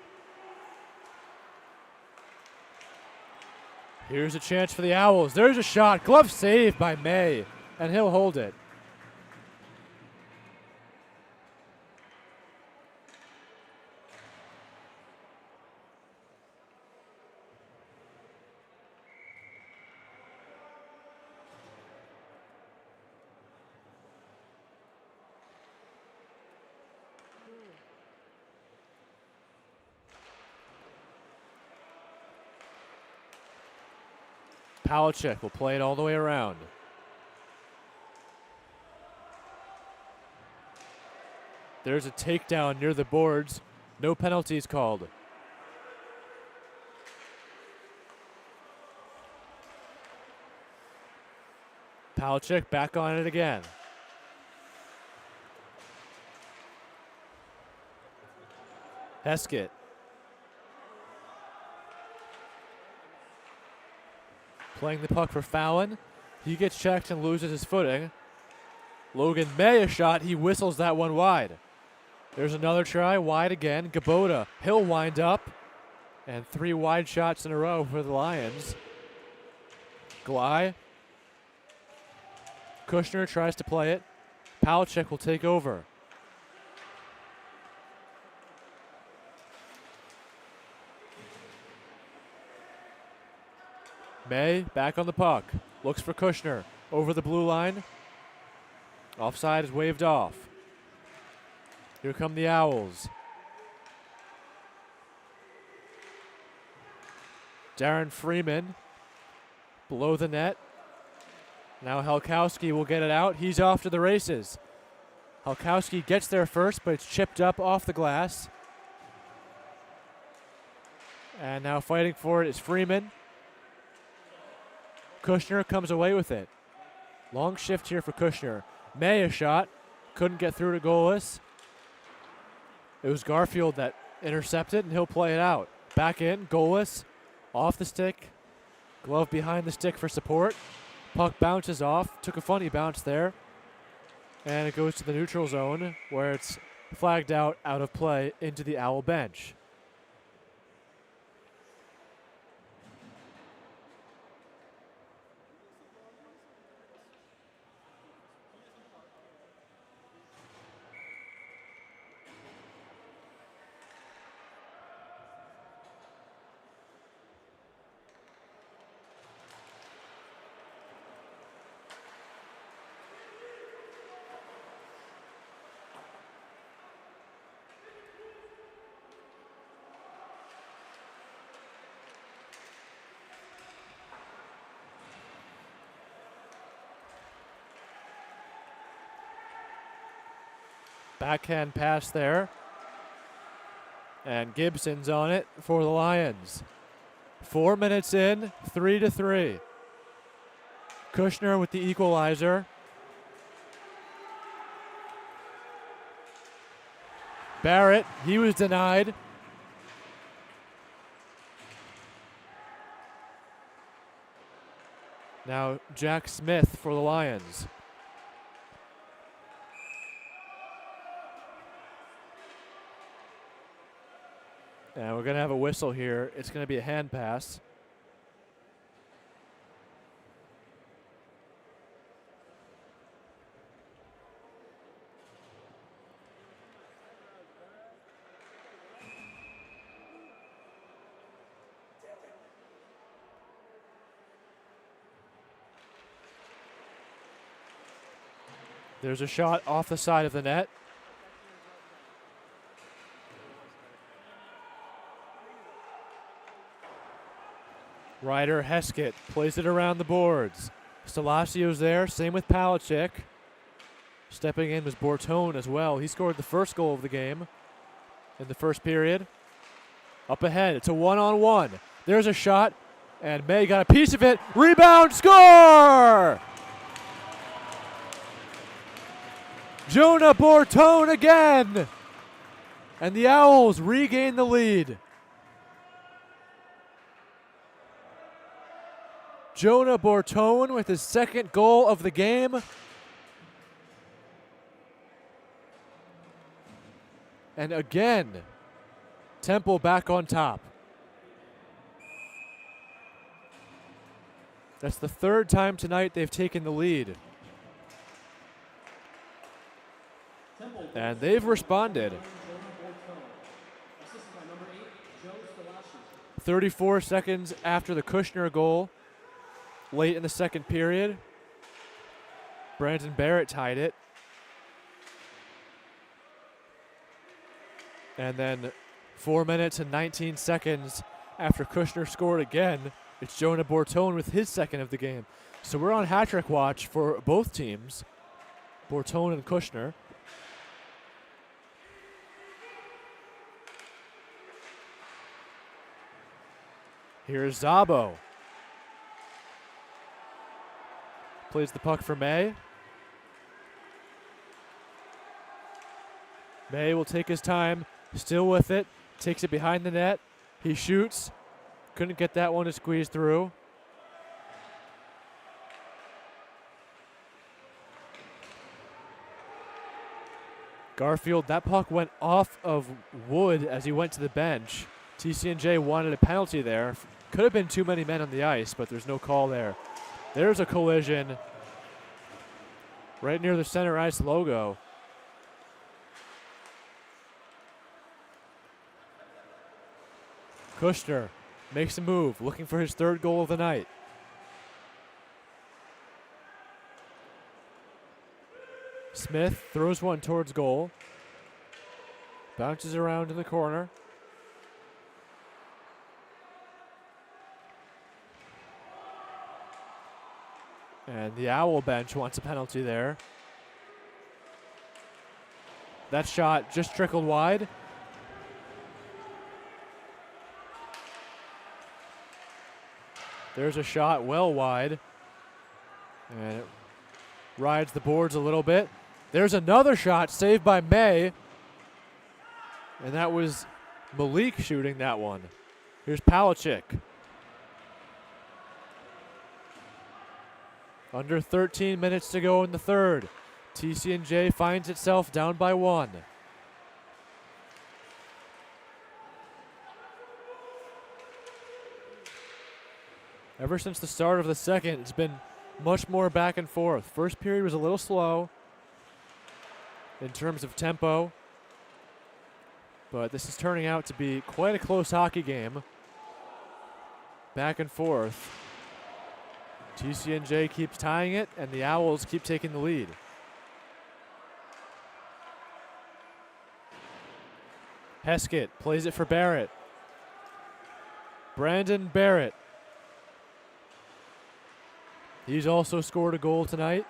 Here's a chance for the Owls. There's a shot. Glove saved by May, and he'll hold it. Palachuk will play it all the way around. There's a takedown near the boards. No penalties called. Palachuk back on it again. Heskett. Playing the puck for Fallon. He gets checked and loses his footing. Logan May a shot. He whistles that one wide. There's another try. Wide again. Gabota. He'll wind up. And 3 wide shots in a row for the Lions. Glai. Kushner tries to play it. Palachuk will take over. May back on the puck. Looks for Kushner. Over the blue line. Offside is waved off. Here come the Owls. Darren Freeman below the net. Now Helkowski will get it out. He's off to the races. Helkowski gets there first, but it's chipped up off the glass. And now fighting for it is Freeman. Kushner comes away with it. Long shift here for Kushner. May a shot. Couldn't get through to goalless. It was Garfield that intercepted, and he'll play it out. Back in, goalless. Off the stick. Glove behind the stick for support. Puck bounces off. Took a funny bounce there. And it goes to the neutral zone, where it's flagged out of play into the Owl bench. Backhand pass there. And Gibson's on it for the Lions. 4 minutes in, 3-3. Kushner with the equalizer. Barrett, he was denied. Now Jack Smith for the Lions. And we're going to have a whistle here. It's going to be a hand pass. There's a shot off the side of the net. Ryder Heskett plays it around the boards. Stalasio's there, same with Palachik. Stepping in was Bortone as well. He scored the first goal of the game in the first period. Up ahead, it's a one-on-one. There's a shot, and May got a piece of it. Rebound, score! Jonah Bortone again! And the Owls regain the lead. Jonah Bortone with his second goal of the game. And again, Temple back on top. That's the third time tonight they've taken the lead. And they've responded. 34 seconds after the Kushner goal. Late in the second period, Brandon Barrett tied it. And then 4 minutes and 19 seconds after Kushner scored again, it's Jonah Bortone with his second of the game. So we're on hat-trick watch for both teams, Bortone and Kushner. Here's Zabo. Plays the puck for May. May will take his time, still with it, takes it behind the net. He shoots. Couldn't get that one to squeeze through. Garfield, that puck went off of Wood as he went to the bench. TCNJ wanted a penalty there. Could have been too many men on the ice, but there's no call there. There's a collision right near the center ice logo. Kushner makes a move, looking for his third goal of the night. Smith throws one towards goal. Bounces around in the corner. And the Owl bench wants a penalty there. That shot just trickled wide. There's a shot well wide. And it rides the boards a little bit. There's another shot saved by May. And that was Malik shooting that one. Here's Palachik. Under 13 minutes to go in the third. TCNJ finds itself down by 1. Ever since the start of the second, it's been much more back and forth. First period was a little slow in terms of tempo, but this is turning out to be quite a close hockey game. Back and forth. TCNJ keeps tying it, and the Owls keep taking the lead. Heskett plays it for Barrett. Brandon Barrett. He's also scored a goal tonight.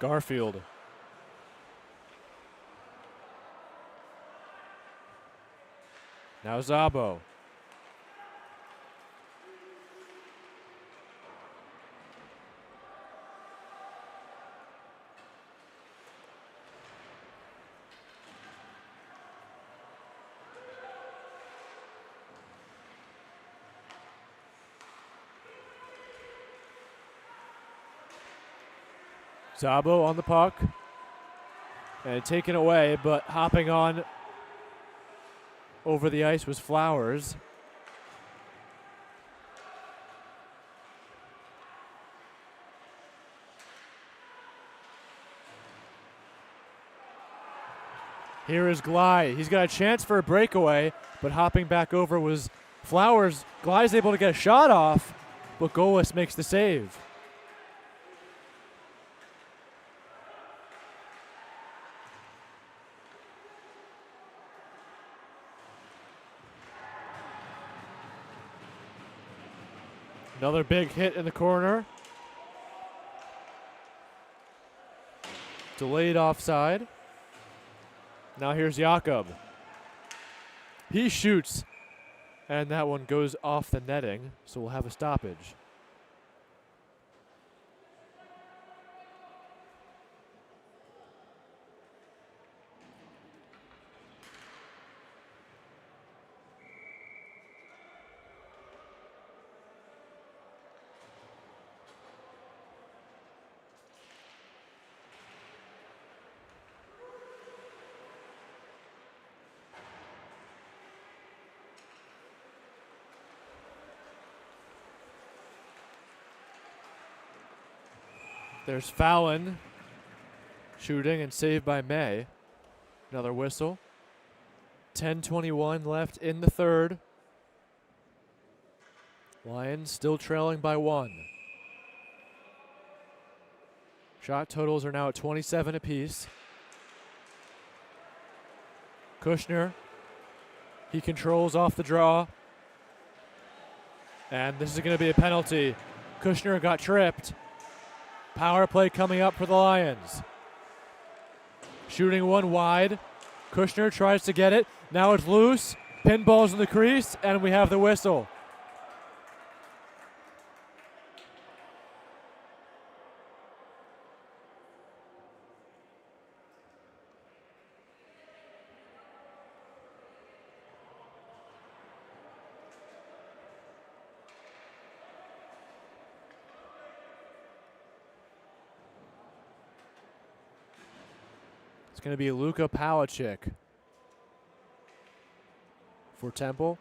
Garfield. Now Zabo. Zabo on the puck. And taken away, but hopping on over the ice was Flowers. Here is Glide. He's got a chance for a breakaway, but hopping back over was Flowers. Glide's able to get a shot off, but Golis makes the save. Another big hit in the corner. Delayed offside. Now here's Jakob. He shoots, and that one goes off the netting, so we'll have a stoppage. There's Fallon shooting and saved by May. Another whistle. 10:21 left in the third. Lions still trailing by 1. Shot totals are now at 27 apiece. Kushner. He controls off the draw. And this is going to be a penalty. Kushner got tripped. Power play coming up for the Lions. Shooting one wide. Kushner tries to get it. Now it's loose. Pinball's in the crease, and we have the whistle. It's going to be Luka Palachik for Temple.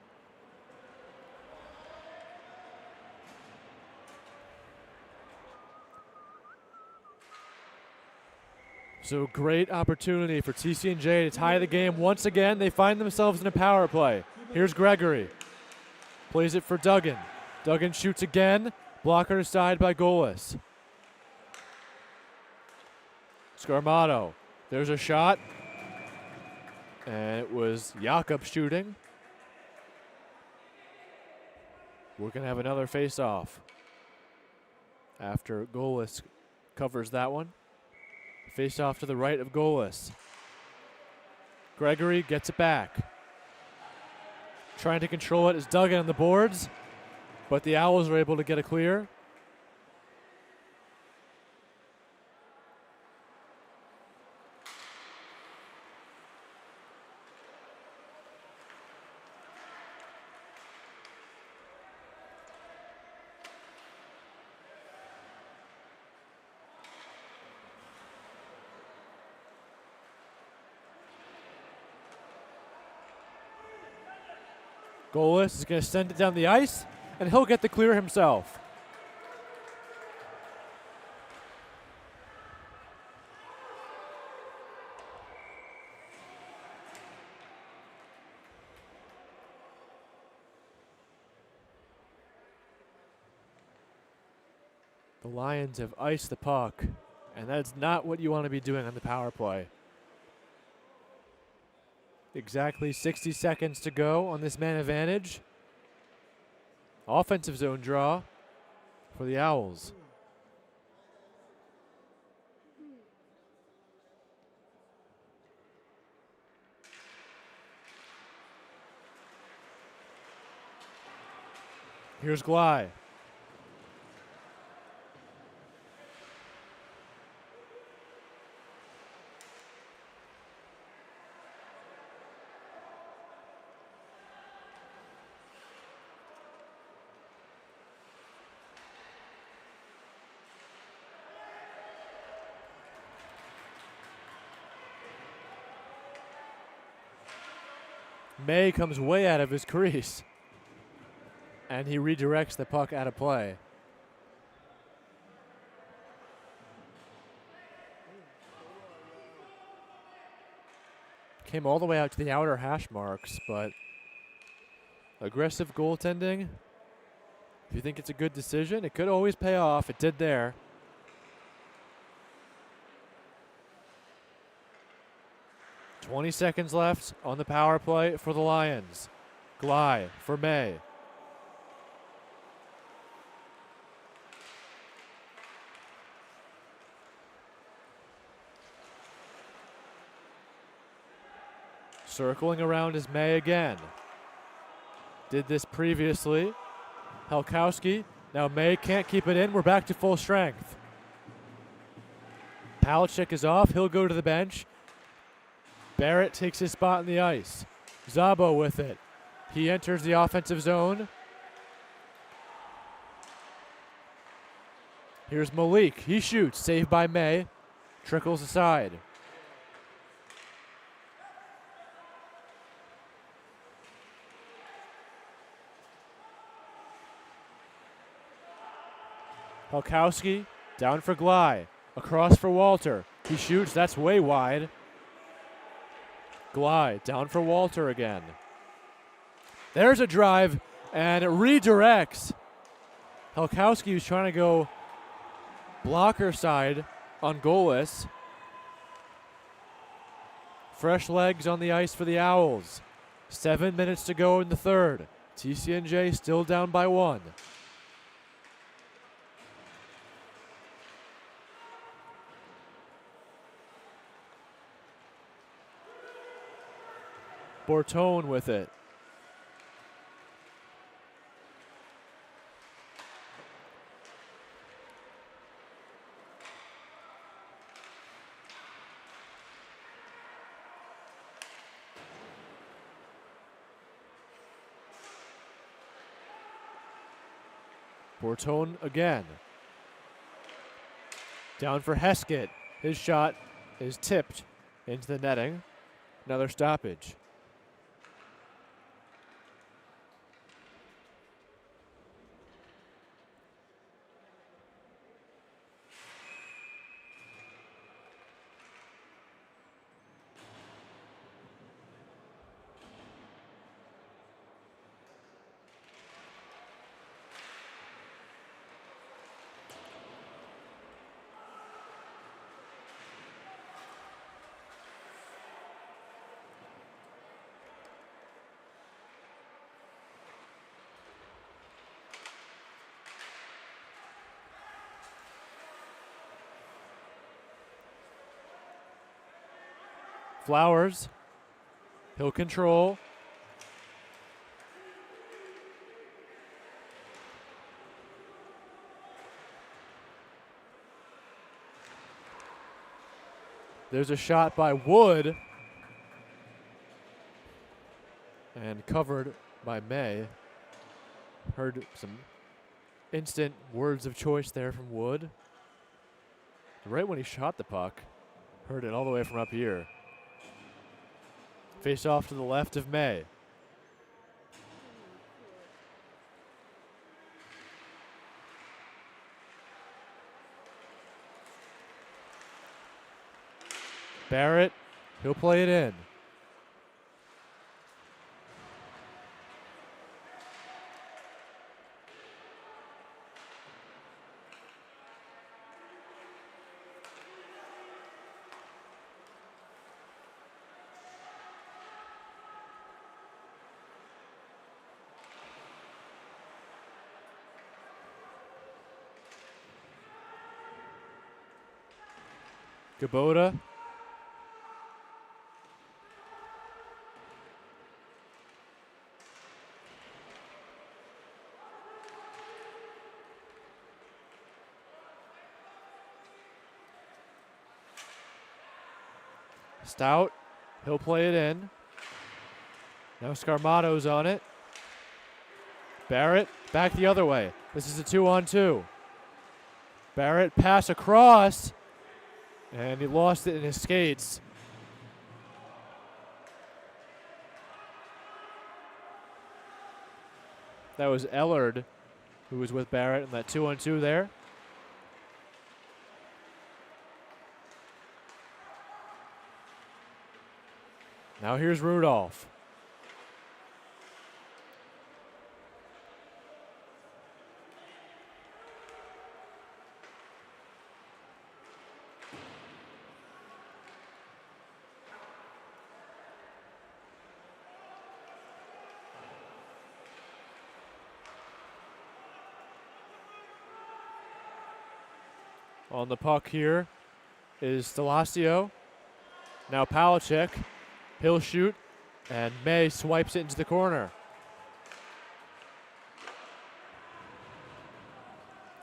So great opportunity for TCNJ to tie the game once again. They find themselves in a power play. Here's Gregory. Plays it for Duggan. Duggan shoots again. Blocker aside by Golis. Scarmato. There's a shot. And it was Jakob shooting. We're going to have another face-off after Golis covers that one. Face-off to the right of Golis. Gregory gets it back. Trying to control it is Duggan on the boards, but the Owls are able to get a clear. Golis is going to send it down the ice, and he'll get the clear himself. The Lions have iced the puck, and that's not what you want to be doing on the power play. Exactly 60 seconds to go on this man advantage. Offensive zone draw for the Owls. Here's Glide. May comes way out of his crease, and he redirects the puck out of play. Came all the way out to the outer hash marks, but aggressive goaltending. If you think it's a good decision, it could always pay off. It did there. "20 seconds left on the power play for the Lions. Glide for May. Circling around is May again. Did this previously. Helkowski. Now May can't keep it in. We're back to full strength. Palachuk is off. He'll go to the bench. Barrett takes his spot on the ice. Zabo with it. He enters the offensive zone. Here's Malik. He shoots. Saved by May. Trickles aside. Helkowski down for Glide. Across for Walter. He shoots. That's way wide. Glide down for Walter again. There's a drive and it redirects. Helkowski was trying to go blocker side on Golis. Fresh legs on the ice for the Owls. 7 minutes to go in the third. TCNJ still down by 1. Bortone with it. Bortone again. Down for Heskett. His shot is tipped into the netting. Another stoppage. Flowers He'll control. There's a shot by Wood. And covered by May. Heard some instant words of choice there from Wood. Right when he shot the puck. Heard it all the way from up here. Face off to the left of May. Barrett, he'll play it in. Kubota. Stout, he'll play it in. Now Scarmato's on it. Barrett, back the other way. This is a 2-on-2. Barrett, pass across. And he lost it in his skates. That was Ellard who was with Barrett in that 2-on-2 there. Now here's Rudolph. On the puck here is Stelasio. Now Palachek. He'll shoot, and May swipes it into the corner.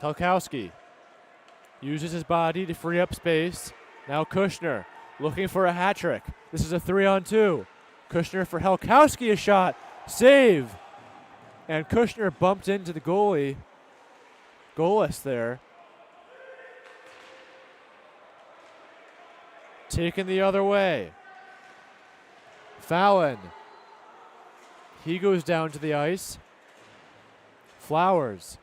Telkowski uses his body to free up space. Now Kushner looking for a hat trick. This is a 3-on-2. Kushner for Helkowski, a shot. Save. And Kushner bumped into the goalie. Goalless there. Taken the other way. Fallon. He goes down to the ice. Flowers.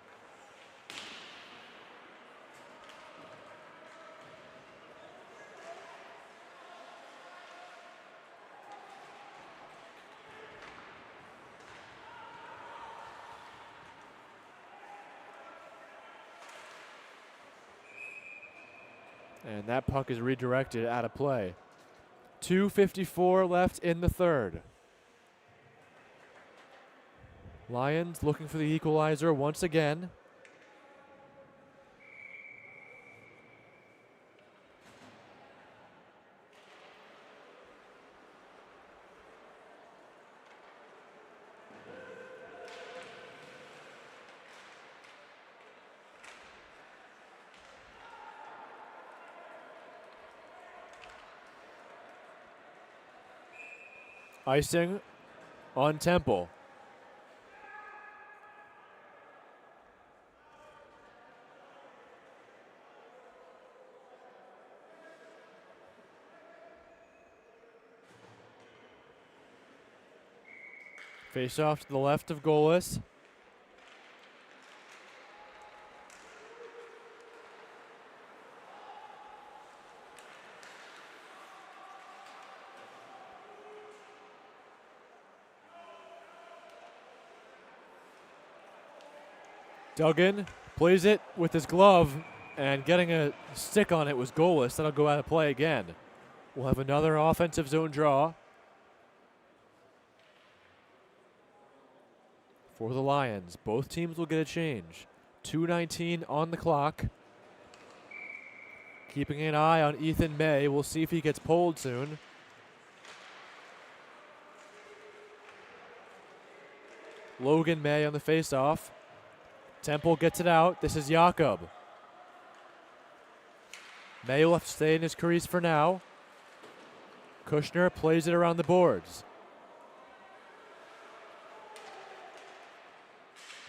And that puck is redirected out of play. 2:54 left in the third. Lions looking for the equalizer once again. Icing on Temple. Face off to the left of goalless. Duggan plays it with his glove, and getting a stick on it was goalless. That'll go out of play again. We'll have another offensive zone draw for the Lions. Both teams will get a change. 2:19 on the clock. Keeping an eye on Ethan May. We'll see if he gets pulled soon. Logan May on the faceoff. Temple gets it out. This is Jakob. May will have to stay in his crease for now. Kushner plays it around the boards.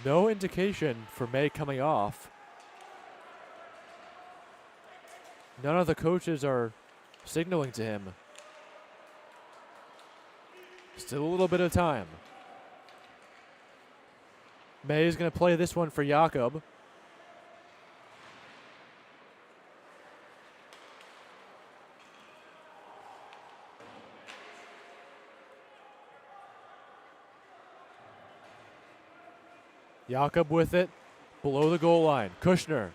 No indication for May coming off. None of the coaches are signaling to him. Still a little bit of time. May is going to play this one for Jakob. Jakob with it, below the goal line. Kushner.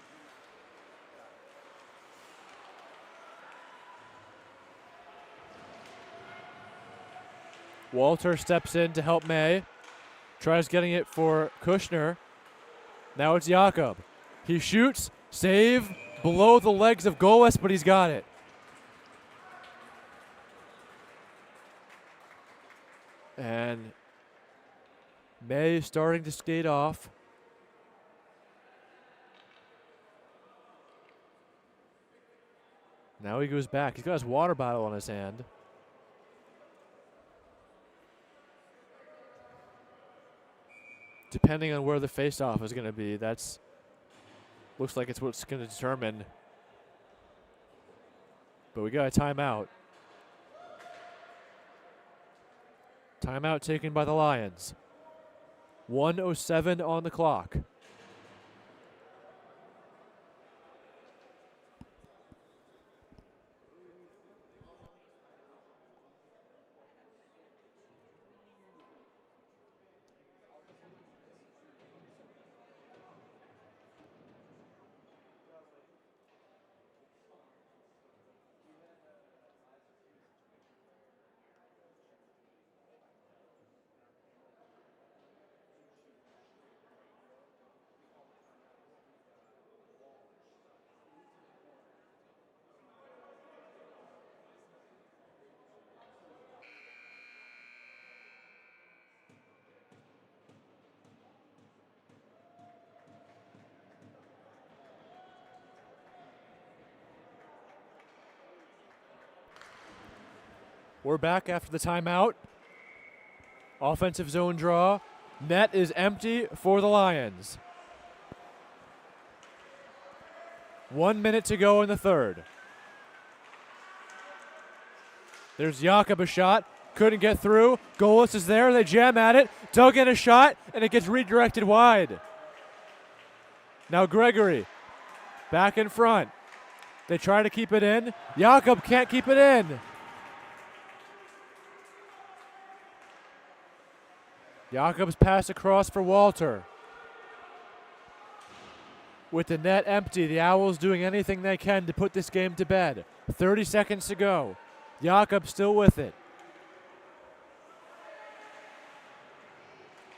Walter steps in to help May. Tries getting it for Kushner. Now it's Jakob. He shoots, save, below the legs of Goles, but he's got it. And May is starting to skate off. Now he goes back. He's got his water bottle in his hand. Depending on where the face-off is going to be, that's looks like it's what's going to determine. But we got a timeout. Timeout taken by the Lions. 1:07 on the clock. We're back after the timeout. Offensive zone draw. Net is empty for the Lions. 1 minute to go in the third. There's Jakob, a shot. Couldn't get through. Goles is there. They jam at it. Dug in a shot, and it gets redirected wide. Now Gregory back in front. They try to keep it in. Jakob can't keep it in. Jakob's pass across for Walter. With the net empty, the Owls doing anything they can to put this game to bed. 30 seconds to go. Jakob still with it.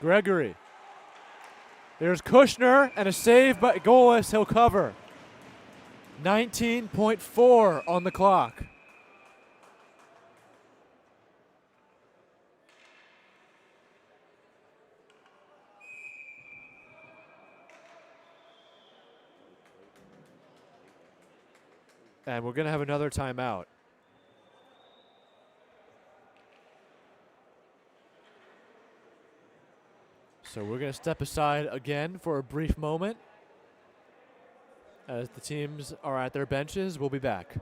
Gregory. There's Kushner and a save by Goles. He'll cover. 19.4 on the clock. And we're going to have another timeout. So we're going to step aside again for a brief moment. As the teams are at their benches, we'll be back.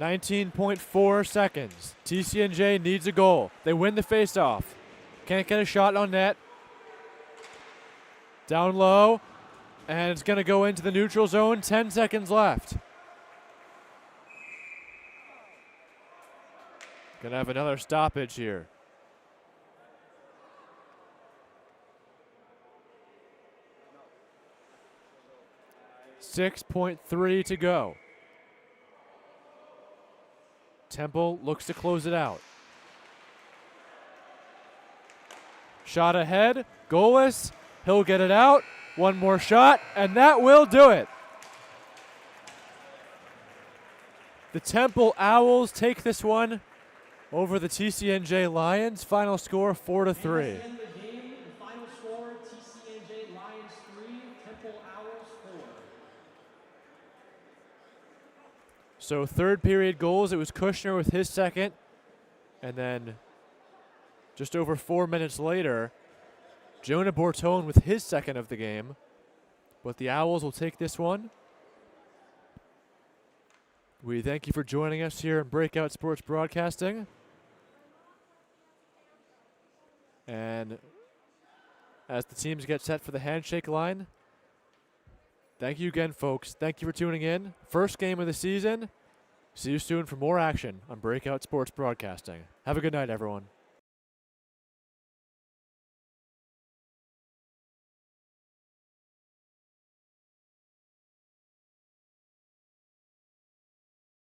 19.4 seconds. TCNJ needs a goal. They win the faceoff. Can't get a shot on net. Down low. And it's going to go into the neutral zone. 10 seconds left. Going to have another stoppage here. .3 to go. Temple looks to close it out. Shot ahead, goalless. He'll get it out. One more shot, and that will do it. The Temple Owls take this one over the TCNJ Lions. Final score 4-3. Final score, TCNJ Lions 3, Temple Owls 4. So third period goals, it was Kushner with his second. And then just over 4 minutes later, Jonah Bortone with his second of the game. But the Owls will take this one. We thank you for joining us here in Breakout Sports Broadcasting. And as the teams get set for the handshake line, thank you again, folks. Thank you for tuning in. First game of the season. See you soon for more action on Breakout Sports Broadcasting. Have a good night, everyone.